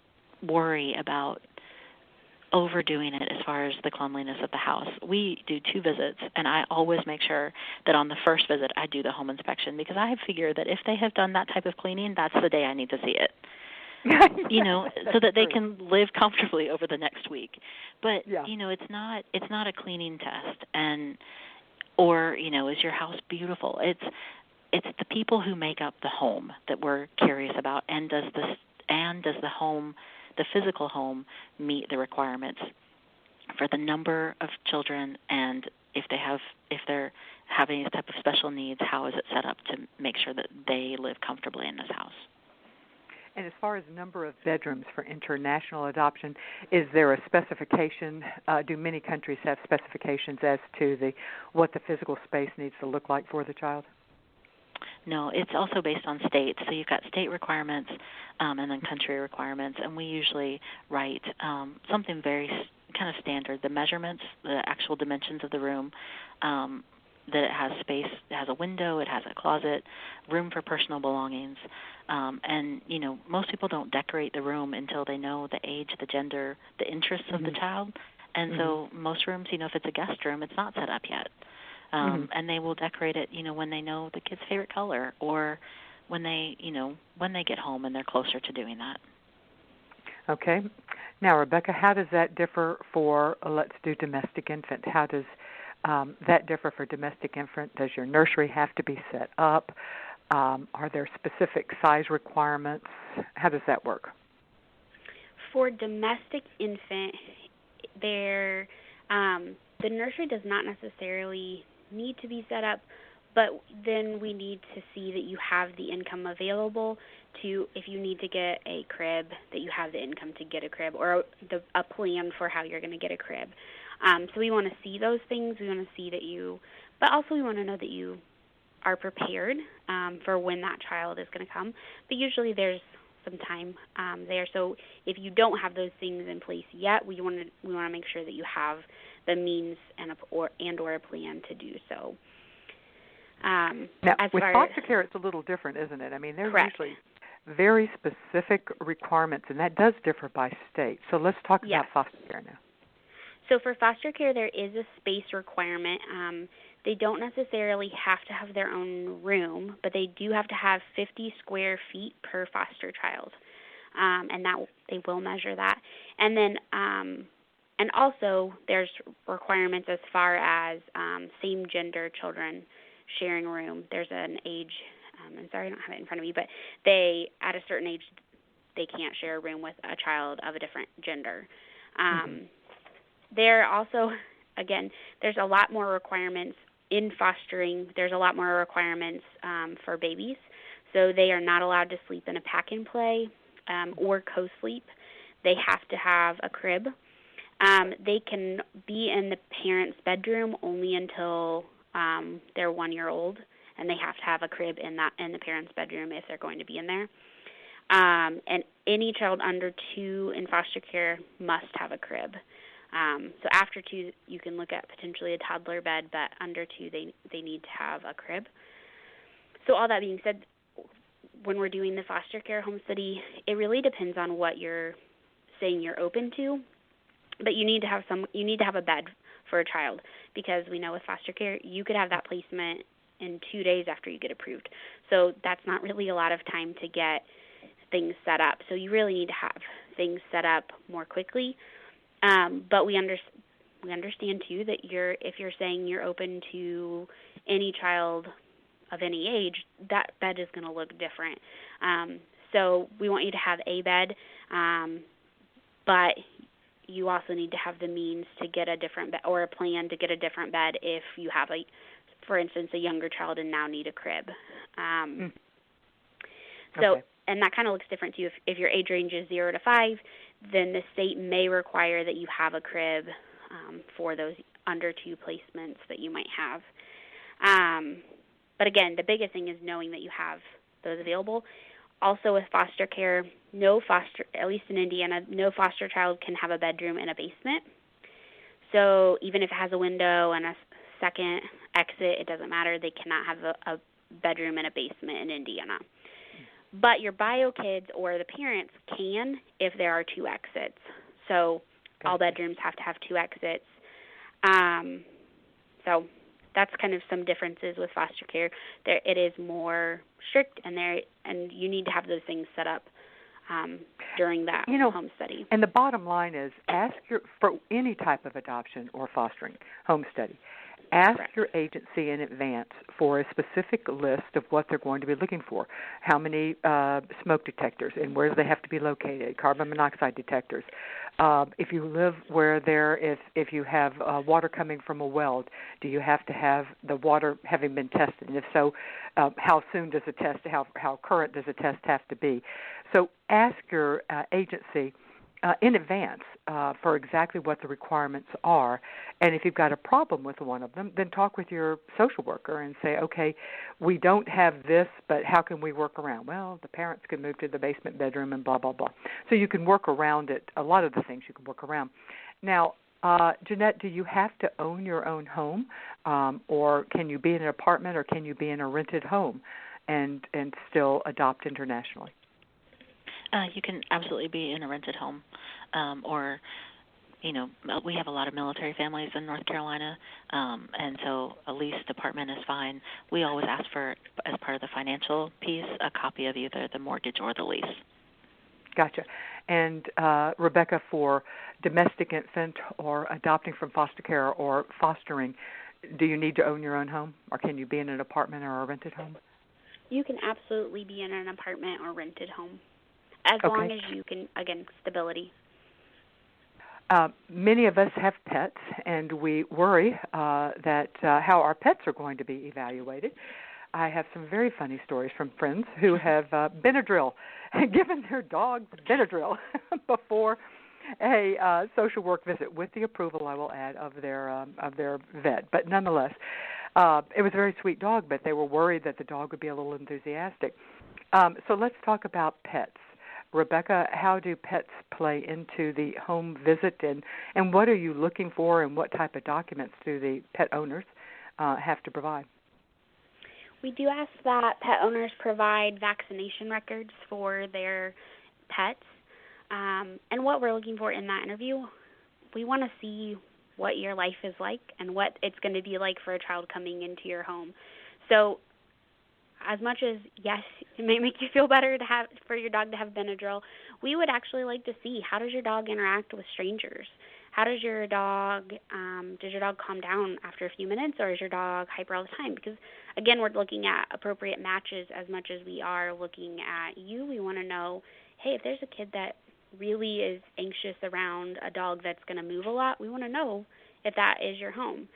worry about overdoing it as far as the cleanliness of the house. We do 2 visits, and I always make sure that on the first visit I do the home inspection, because I have figured that if they have done that type of cleaning, that's the day I need to see it. So that they can live comfortably over the next week. But it's not a cleaning test, or is your house beautiful? It's the people who make up the home that we're curious about, and does the home, the physical home, meet the requirements for the number of children, and if they're having any type of special needs, how is it set up to make sure that they live comfortably in this house? And as far as number of bedrooms for international adoption, is there a specification? Do many countries have specifications as to what the physical space needs to look like for the child? No, it's also based on states. So you've got state requirements and then country requirements, and we usually write something very kind of standard, the measurements, the actual dimensions of the room, that it has space, it has a window, it has a closet, room for personal belongings. And, most people don't decorate the room until they know the age, the gender, the interests of the child. And so most rooms, if it's a guest room, it's not set up yet. And they will decorate it, when they know the kid's favorite color, or when they get home and they're closer to doing that. Okay. Now, Rebekah, how does that differ for, let's do domestic infant? How does that differ for domestic infant? Does your nursery have to be set up? Are there specific size requirements? How does that work? For domestic infant, the nursery does not necessarily need to be set up, but then we need to see that you have the income available to, if you need to get a crib, that you have the income to get a crib, or a plan for how you're going to get a crib. So we want to see those things. We want to see that but also we want to know that you are prepared for when that child is going to come. But usually there's some time there. So if you don't have those things in place yet, we want to make sure that you have the means and a plan to do so. Now, with foster care, it's a little different, isn't it? I mean, there's Correct. usually very specific requirements, and that does differ by state. So let's talk about foster care now. So for foster care, there is a space requirement. They don't necessarily have to have their own room, but they do have to have 50 square feet per foster child, and that they will measure that. And then, and also there's requirements as far as same-gender children sharing a room. There's an age. I'm sorry, I don't have it in front of me, but at a certain age, they can't share a room with a child of a different gender. There also, again, there's a lot more requirements in fostering. There's a lot more requirements for babies. So they are not allowed to sleep in a pack-and-play or co-sleep. They have to have a crib. They can be in the parent's bedroom only until they're 1 year old, and they have to have a crib in the parent's bedroom if they're going to be in there. And any child under 2 in foster care must have a crib. So after 2, you can look at potentially a toddler bed, but under 2, they need to have a crib. So all that being said, when we're doing the foster care home study, it really depends on what you're saying you're open to. But you need to have a bed for a child, because we know with foster care, you could have that placement in 2 days after you get approved. So that's not really a lot of time to get things set up. So you really need to have things set up more quickly. But we understand too that if you're saying you're open to any child of any age, that bed is going to look different. So we want you to have a bed, but you also need to have the means to get a different bed or a plan to get a different bed if you have, for instance, a younger child and now need a crib. So, and that kind of looks different too. If your age range is 0 to 5, then the state may require that you have a crib for those under 2 placements that you might have. But again, the biggest thing is knowing that you have those available. Also with foster care, at least in Indiana, no foster child can have a bedroom in a basement. So even if it has a window and a second exit, it doesn't matter. They cannot have a bedroom in a basement in Indiana. But your bio kids or the parents can if there are 2 exits. So all bedrooms have to have 2 exits. So that's kind of some differences with foster care. It is more strict, and you need to have those things set up during that home study. And the bottom line is, for any type of adoption or fostering home study, ask your agency in advance for a specific list of what they're going to be looking for. How many smoke detectors and where do they have to be located? Carbon monoxide detectors. If you live where if you have water coming from a well, do you have to have the water having been tested? And if so, how soon does how current does a test have to be? So ask your agency in advance for exactly what the requirements are. And if you've got a problem with one of them, then talk with your social worker and say, okay, we don't have this, but how can we work around? Well, the parents can move to the basement bedroom and blah, blah, blah. So you can work around it. A lot of the things you can work around. Now, Jeanette, do you have to own your own home, or can you be in an apartment, or can you be in a rented home and still adopt internationally? You can absolutely be in a rented home, or, we have a lot of military families in North Carolina, and so a leased apartment is fine. We always ask for, as part of the financial piece, a copy of either the mortgage or the lease. Gotcha. And, Rebekah, for domestic infant or adopting from foster care or fostering, do you need to own your own home, or can you be in an apartment or a rented home? You can absolutely be in an apartment or rented home, as long as you can, again, stability. Many of us have pets, and we worry that how our pets are going to be evaluated. I have some very funny stories from friends who have Benadryl, given their dogs Benadryl before a social work visit, with the approval, I will add, of their vet. But nonetheless, it was a very sweet dog, but they were worried that the dog would be a little enthusiastic. So let's talk about pets. Rebekah, how do pets play into the home visit, and what are you looking for, and what type of documents do the pet owners have to provide? We do ask that pet owners provide vaccination records for their pets. And what we're looking for in that interview, we want to see what your life is like and what it's going to be like for a child coming into your home. So as much as, yes, it may make you feel better for your dog to have Benadryl, we would actually like to see, how does your dog interact with strangers? How does your dog calm down after a few minutes, or is your dog hyper all the time? Because, again, we're looking at appropriate matches as much as we are looking at you. We want to know, hey, if there's a kid that really is anxious around a dog that's going to move a lot, we want to know if that is your home.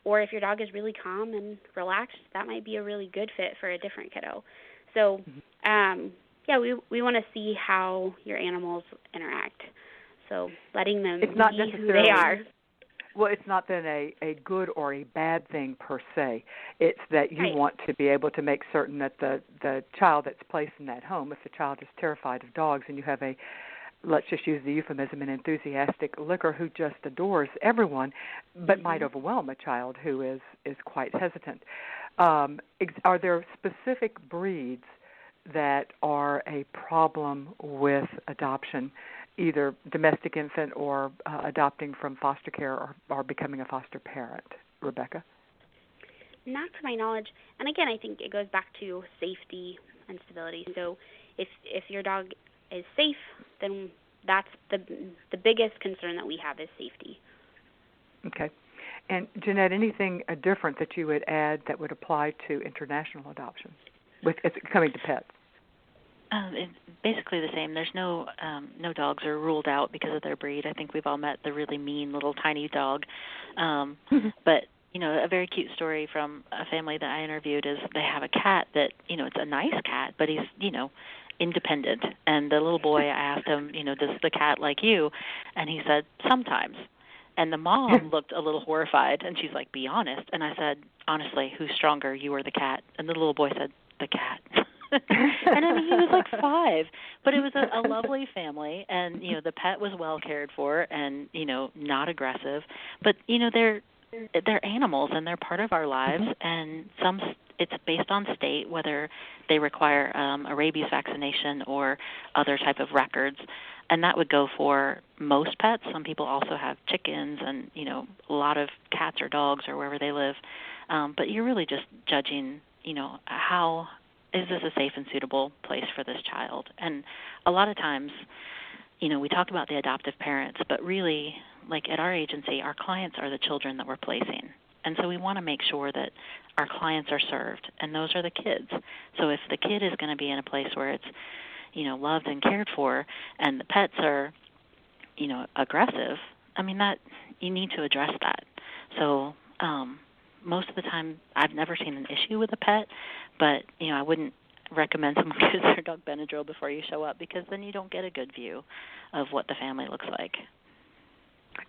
Or if your dog is really calm and relaxed, that might be a really good fit for a different kiddo. So, we want to see how your animals interact. So letting them be who they are. Well, it's not then a good or a bad thing per se. It's that you want to be able to make certain that the child that's placed in that home, if the child is terrified of dogs and you have let's just use the euphemism, an enthusiastic licker who just adores everyone, but might overwhelm a child who is quite hesitant. Are there specific breeds that are a problem with adoption, either domestic infant or adopting from foster care or becoming a foster parent? Rebekah? Not to my knowledge. And again, I think it goes back to safety and stability. So if your dog is safe, then that's the biggest concern that we have is safety. Okay. And Jeanette, anything different that you would add that would apply to international adoption with it's coming to pets? It's basically the same. There's no dogs are ruled out because of their breed. I think we've all met the really mean little tiny dog. But, a very cute story from a family that I interviewed is they have a cat that, it's a nice cat, but he's, independent. And the little boy, I asked him, does the cat like you? And he said, sometimes. And the mom looked a little horrified, and she's like, be honest. And I said, honestly, who's stronger, you or the cat? And the little boy said, the cat. And I mean, he was like 5, but it was a lovely family, and the pet was well cared for, and not aggressive. But they're animals, and they're part of our lives, and it's based on state whether they require a rabies vaccination or other type of records, and that would go for most pets. Some people also have chickens, and a lot of cats or dogs or wherever they live. But you're really just judging, how is this a safe and suitable place for this child? And a lot of times, we talk about the adoptive parents, but really, like at our agency, our clients are the children that we're placing. And so we want to make sure that our clients are served, and those are the kids. So if the kid is going to be in a place where it's, loved and cared for, and the pets are, aggressive, I mean, that you need to address that. So most of the time, I've never seen an issue with a pet, but, I wouldn't recommend someone gives their dog Benadryl before you show up, because then you don't get a good view of what the family looks like.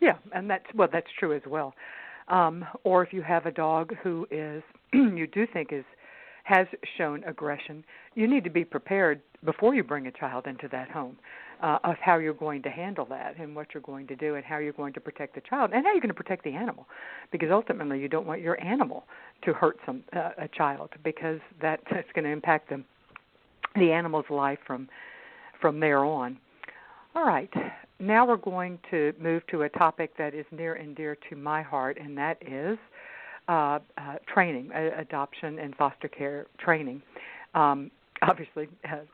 Yeah, and that's true as well. Or if you have a dog who is you do think has shown aggression, you need to be prepared before you bring a child into that home of how you're going to handle that and what you're going to do and how you're going to protect the child and how you're going to protect the animal, because ultimately you don't want your animal to hurt a child, because that's going to impact the animal's life from there on. All right. Now we're going to move to a topic that is near and dear to my heart, and that is training, adoption and foster care training. Obviously,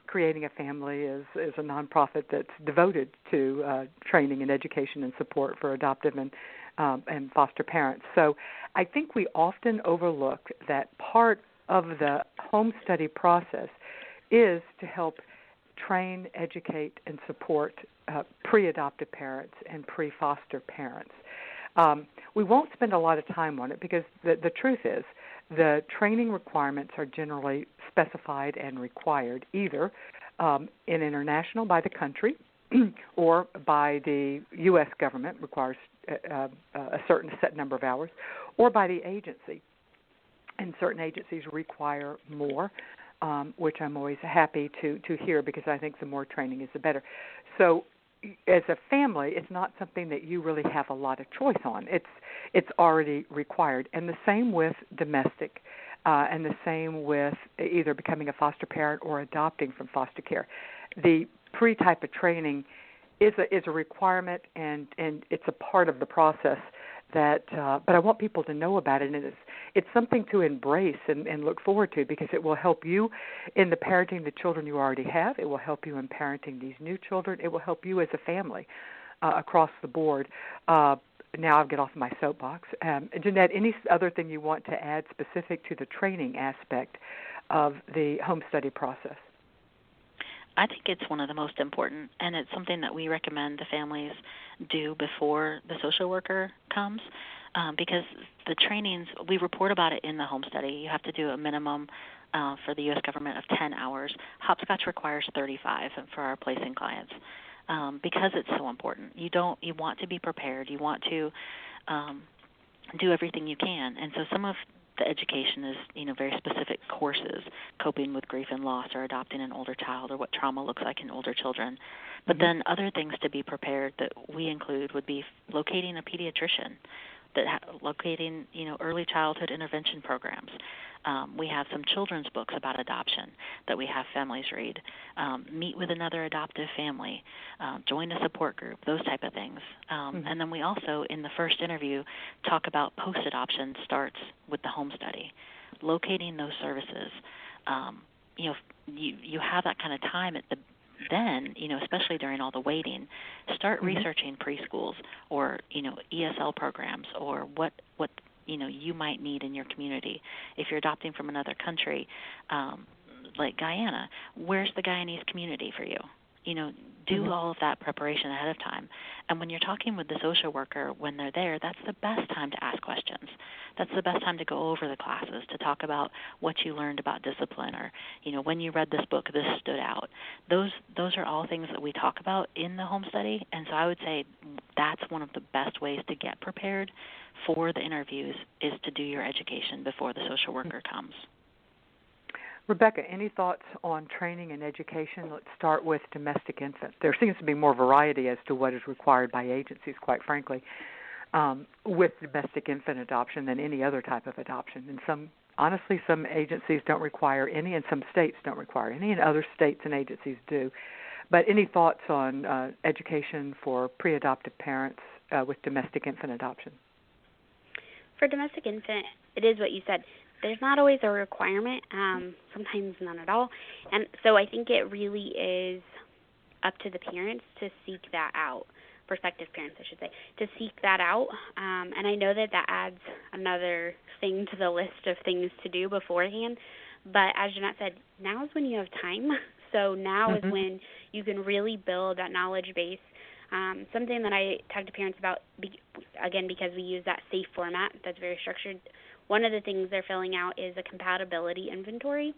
Creating a Family is a nonprofit that's devoted to training and education and support for adoptive and foster parents. So I think we often overlook that part of the home study process is to help train, educate, and support pre-adoptive parents and pre-foster parents. We won't spend a lot of time on it because the truth is the training requirements are generally specified and required either in international by the country or by the U.S. government, requires a certain set number of hours, or by the agency. And certain agencies require more, which I'm always happy to hear, because I think the more training is the better. So as a family, it's not something that you really have a lot of choice on. It's already required. And the same with domestic, and the same with either becoming a foster parent or adopting from foster care. The pre-type of training is a requirement, and it's a part of the process that, but I want people to know about it, and it's something to embrace and look forward to, because it will help you in the parenting the children you already have. It will help you in parenting these new children. It will help you as a family across the board. Now I'll get off my soapbox. Jeanette, any other thing you want to add specific to the training aspect of the home study process? I think it's one of the most important, and it's something that we recommend the families do before the social worker comes, because the trainings, we report about it in the home study. You have to do a minimum for the U.S. government of 10 hours. Hopscotch requires 35 for our placing clients, because it's so important. You want to be prepared. You want to do everything you can, and so some of the education is, very specific courses, coping with grief and loss, or adopting an older child, or what trauma looks like in older children. But then other things to be prepared that we include would be locating a pediatrician, locating, early childhood intervention programs. We have some children's books about adoption that we have families read. Meet with another adoptive family, join a support group, those type of things. And then we also, in the first interview, talk about post-adoption starts with the home study, locating those services. You have that kind of time then, especially during all the waiting, start researching preschools or, ESL programs, or what what you might need in your community. If you're adopting from another country, like Guyana, where's the Guyanese community for you? Do all of that preparation ahead of time. And when you're talking with the social worker when they're there, that's the best time to ask questions. That's the best time to go over the classes, to talk about what you learned about discipline, or, when you read this book, this stood out. Those are all things that we talk about in the home study. And so I would say that's one of the best ways to get prepared for the interviews, is to do your education before the social worker comes. Rebekah, any thoughts on training and education? Let's start with domestic infant. There seems to be more variety as to what is required by agencies, quite frankly, with domestic infant adoption than any other type of adoption. And some agencies don't require any, and some states don't require any, and other states and agencies do. But any thoughts on education for pre-adoptive parents with domestic infant adoption? For domestic infant, it is what you said. There's not always a requirement, sometimes none at all. And so I think it really is up to the parents to seek that out, prospective parents, I should say, to seek that out. And I know that adds another thing to the list of things to do beforehand. But as Jeanette said, now is when you have time. So now is when you can really build that knowledge base. Something that I talk to parents about, again, because we use that SAFE format that's very structured, one of the things they're filling out is a compatibility inventory.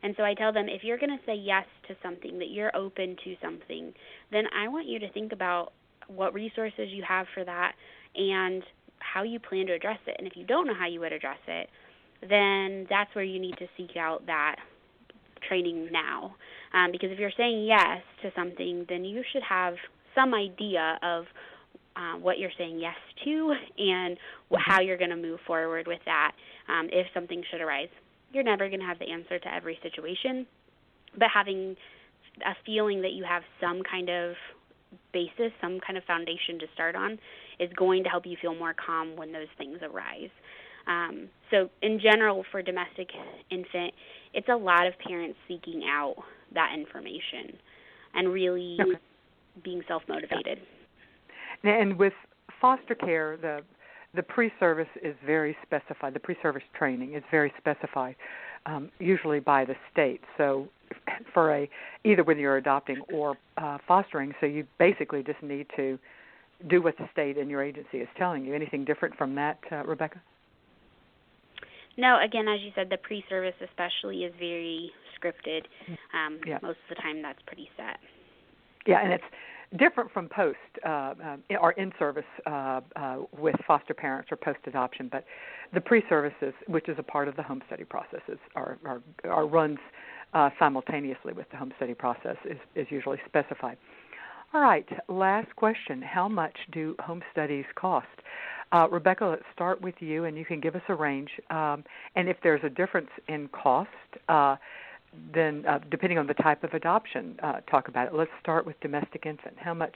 And so I tell them, if you're going to say yes to something, that you're open to something, then I want you to think about what resources you have for that and how you plan to address it. And if you don't know how you would address it, then that's where you need to seek out that training now. Because if you're saying yes to something, then you should have some idea of what you're saying yes to and how you're going to move forward with that if something should arise. You're never going to have the answer to every situation, but having a feeling that you have some kind of basis, some kind of foundation to start on is going to help you feel more calm when those things arise. So in general, for domestic infant, it's a lot of parents seeking out that information and really being self-motivated. And with foster care, the pre-service is very specified. The pre-service training is very specified, usually by the state. So for either when you're adopting or fostering, so you basically just need to do what the state and your agency is telling you. Anything different from that, Rebekah? No, again, as you said, the pre-service especially is very scripted. Most of the time that's pretty set. Yeah, and it's different from post or in-service with foster parents or post-adoption, but the pre-services, which is a part of the home study processes, are runs simultaneously with the home study process, is usually specified. All right, last question. How much do home studies cost? Rebekah, let's start with you, and you can give us a range. And if there's a difference in cost, then depending on the type of adoption, talk about it. Let's start with domestic infant. How much?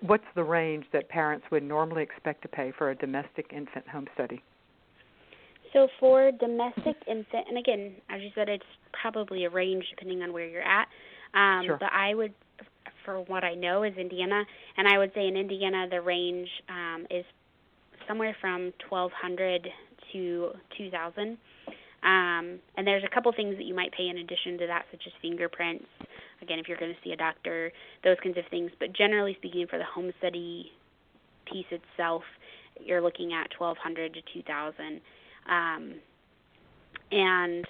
What's the range that parents would normally expect to pay for a domestic infant home study? So for domestic infant, and again, as you said, it's probably a range depending on where you're at. Sure. But I would, for what I know, is Indiana, and I would say in Indiana the range is somewhere from $1,200 to $2,000. And there's a couple things that you might pay in addition to that, such as fingerprints, again, if you're going to see a doctor, those kinds of things. But generally speaking, for the home study piece itself, you're looking at $1,200 to $2,000. And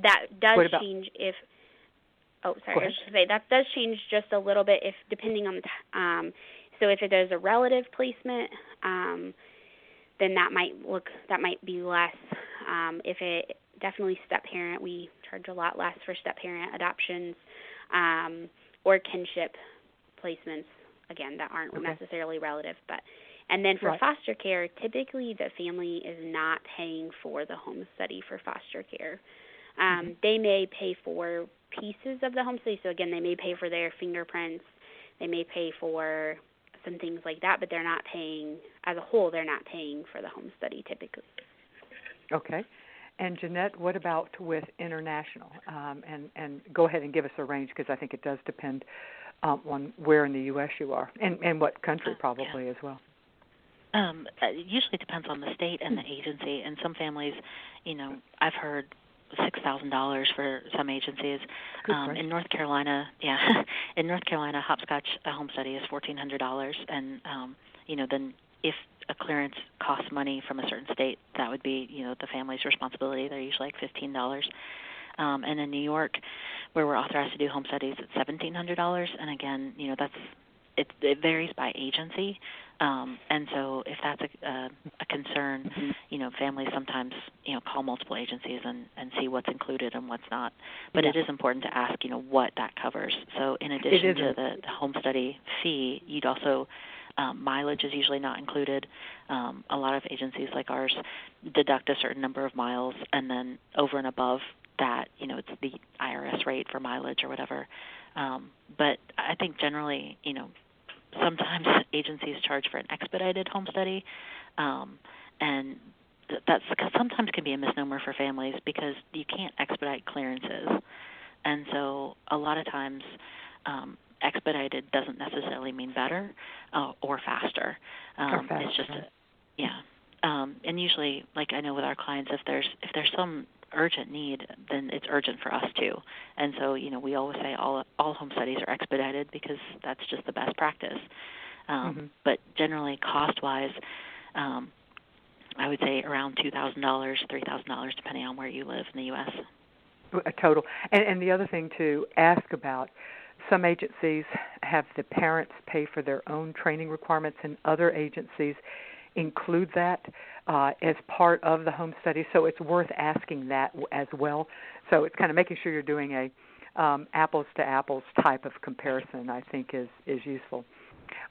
that does change if – I was just going to say, that does change just a little bit if depending on the so if there's a relative placement, then that might be less. If it definitely step-parent, we charge a lot less for step-parent adoptions or kinship placements, again, that aren't necessarily relative. And then for foster care, typically the family is not paying for the home study for foster care. They may pay for pieces of the home study. So, again, they may pay for their fingerprints. They may pay for some things like that, but they're not paying, as a whole, they're not paying for the home study typically. Okay. And Jeanette, what about with international? And go ahead and give us a range, because I think it does depend on where in the U.S. you are and what country probably as well. It usually depends on the state and the agency. And some families, I've heard $6,000 for some agencies. In North Carolina, in North Carolina, Hopscotch Home Study is $1,400, and then if a clearance costs money from a certain state, that would be the family's responsibility. They're usually like $1,500. And in New York, where we're authorized to do home studies, it's $1,700. And again, it varies by agency. And so if that's a concern, families sometimes, call multiple agencies and see what's included and what's not. But it is important to ask, what that covers. So in addition to the home study fee, you'd also, mileage is usually not included. A lot of agencies like ours deduct a certain number of miles, and then over and above that, it's the IRS rate for mileage or whatever. But I think generally, sometimes agencies charge for an expedited home study, and that's sometimes can be a misnomer for families because you can't expedite clearances. And so a lot of times expedited doesn't necessarily mean better or faster. It's just and usually, like I know with our clients, if there's some urgent need, then it's urgent for us too. And so, we always say all home studies are expedited because that's just the best practice. But generally, cost-wise, I would say around $2,000, $3,000, depending on where you live in the U.S. A total. And the other thing to ask about, some agencies have the parents pay for their own training requirements, and other agencies include that as part of the home study. So it's worth asking that as well. So it's kind of making sure you're doing a apples to apples type of comparison, I think is useful.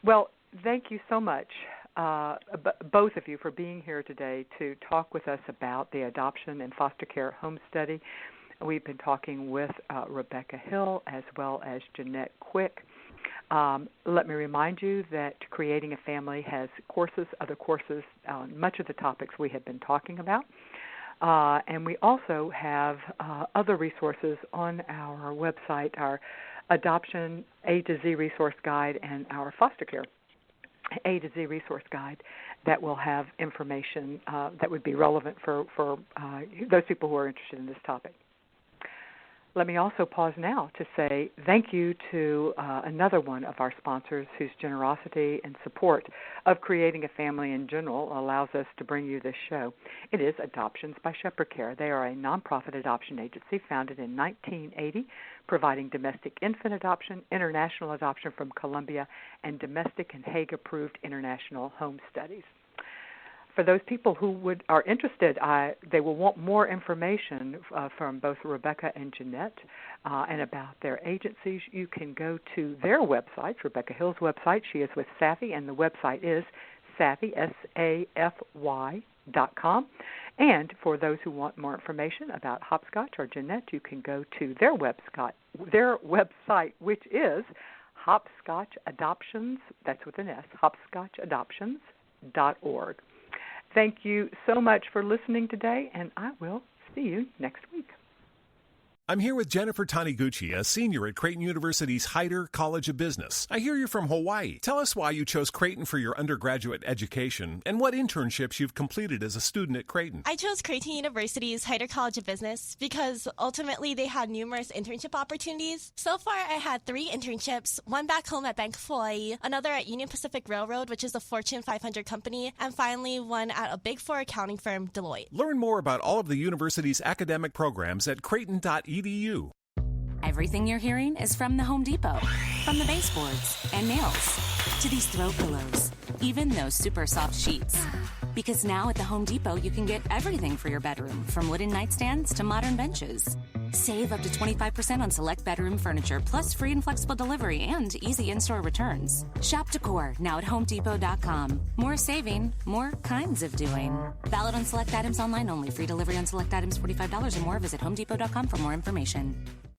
Well, thank you so much, both of you, for being here today to talk with us about the adoption and foster care home study. We've been talking with Rebekah Hill as well as Jeanette Quick. Let me remind you that Creating a Family has other courses on much of the topics we have been talking about. And we also have other resources on our website, our Adoption A to Z Resource Guide and our Foster Care A to Z Resource Guide that will have information that would be relevant for those people who are interested in this topic. Let me also pause now to say thank you to another one of our sponsors whose generosity and support of Creating a Family in general allows us to bring you this show. It is Adoptions by Shepherd Care. They are a nonprofit adoption agency founded in 1980, providing domestic infant adoption, international adoption from Colombia, and domestic and Hague-approved international home studies. For those people who are interested, they will want more information from both Rebekah and Jeanette and about their agencies. You can go to their websites, Rebekah Hill's website. She is with SAFY, and the website is SAFY, SAFY.com. And for those who want more information about Hopscotch or Jeanette, you can go to their website, which is Hopscotch Adoptions, that's with an S, hopscotchadoptions.org. Thank you so much for listening today, and I will see you next week. I'm here with Jennifer Taniguchi, a senior at Creighton University's Heider College of Business. I hear you're from Hawaii. Tell us why you chose Creighton for your undergraduate education and what internships you've completed as a student at Creighton. I chose Creighton University's Heider College of Business because ultimately they had numerous internship opportunities. So far, I had 3 internships, one back home at Bank of Hawaii, another at Union Pacific Railroad, which is a Fortune 500 company, and finally one at a Big 4 accounting firm, Deloitte. Learn more about all of the university's academic programs at creighton.edu. Everything you're hearing is from the Home Depot. From the baseboards and nails to these throw pillows, even those super soft sheets. Because now at the Home Depot, you can get everything for your bedroom, from wooden nightstands to modern benches. Save up to 25% on select bedroom furniture, plus free and flexible delivery and easy in-store returns. Shop decor now at HomeDepot.com. More saving, more kinds of doing. Valid on select items online only. Free delivery on select items $45 or more. Visit HomeDepot.com for more information.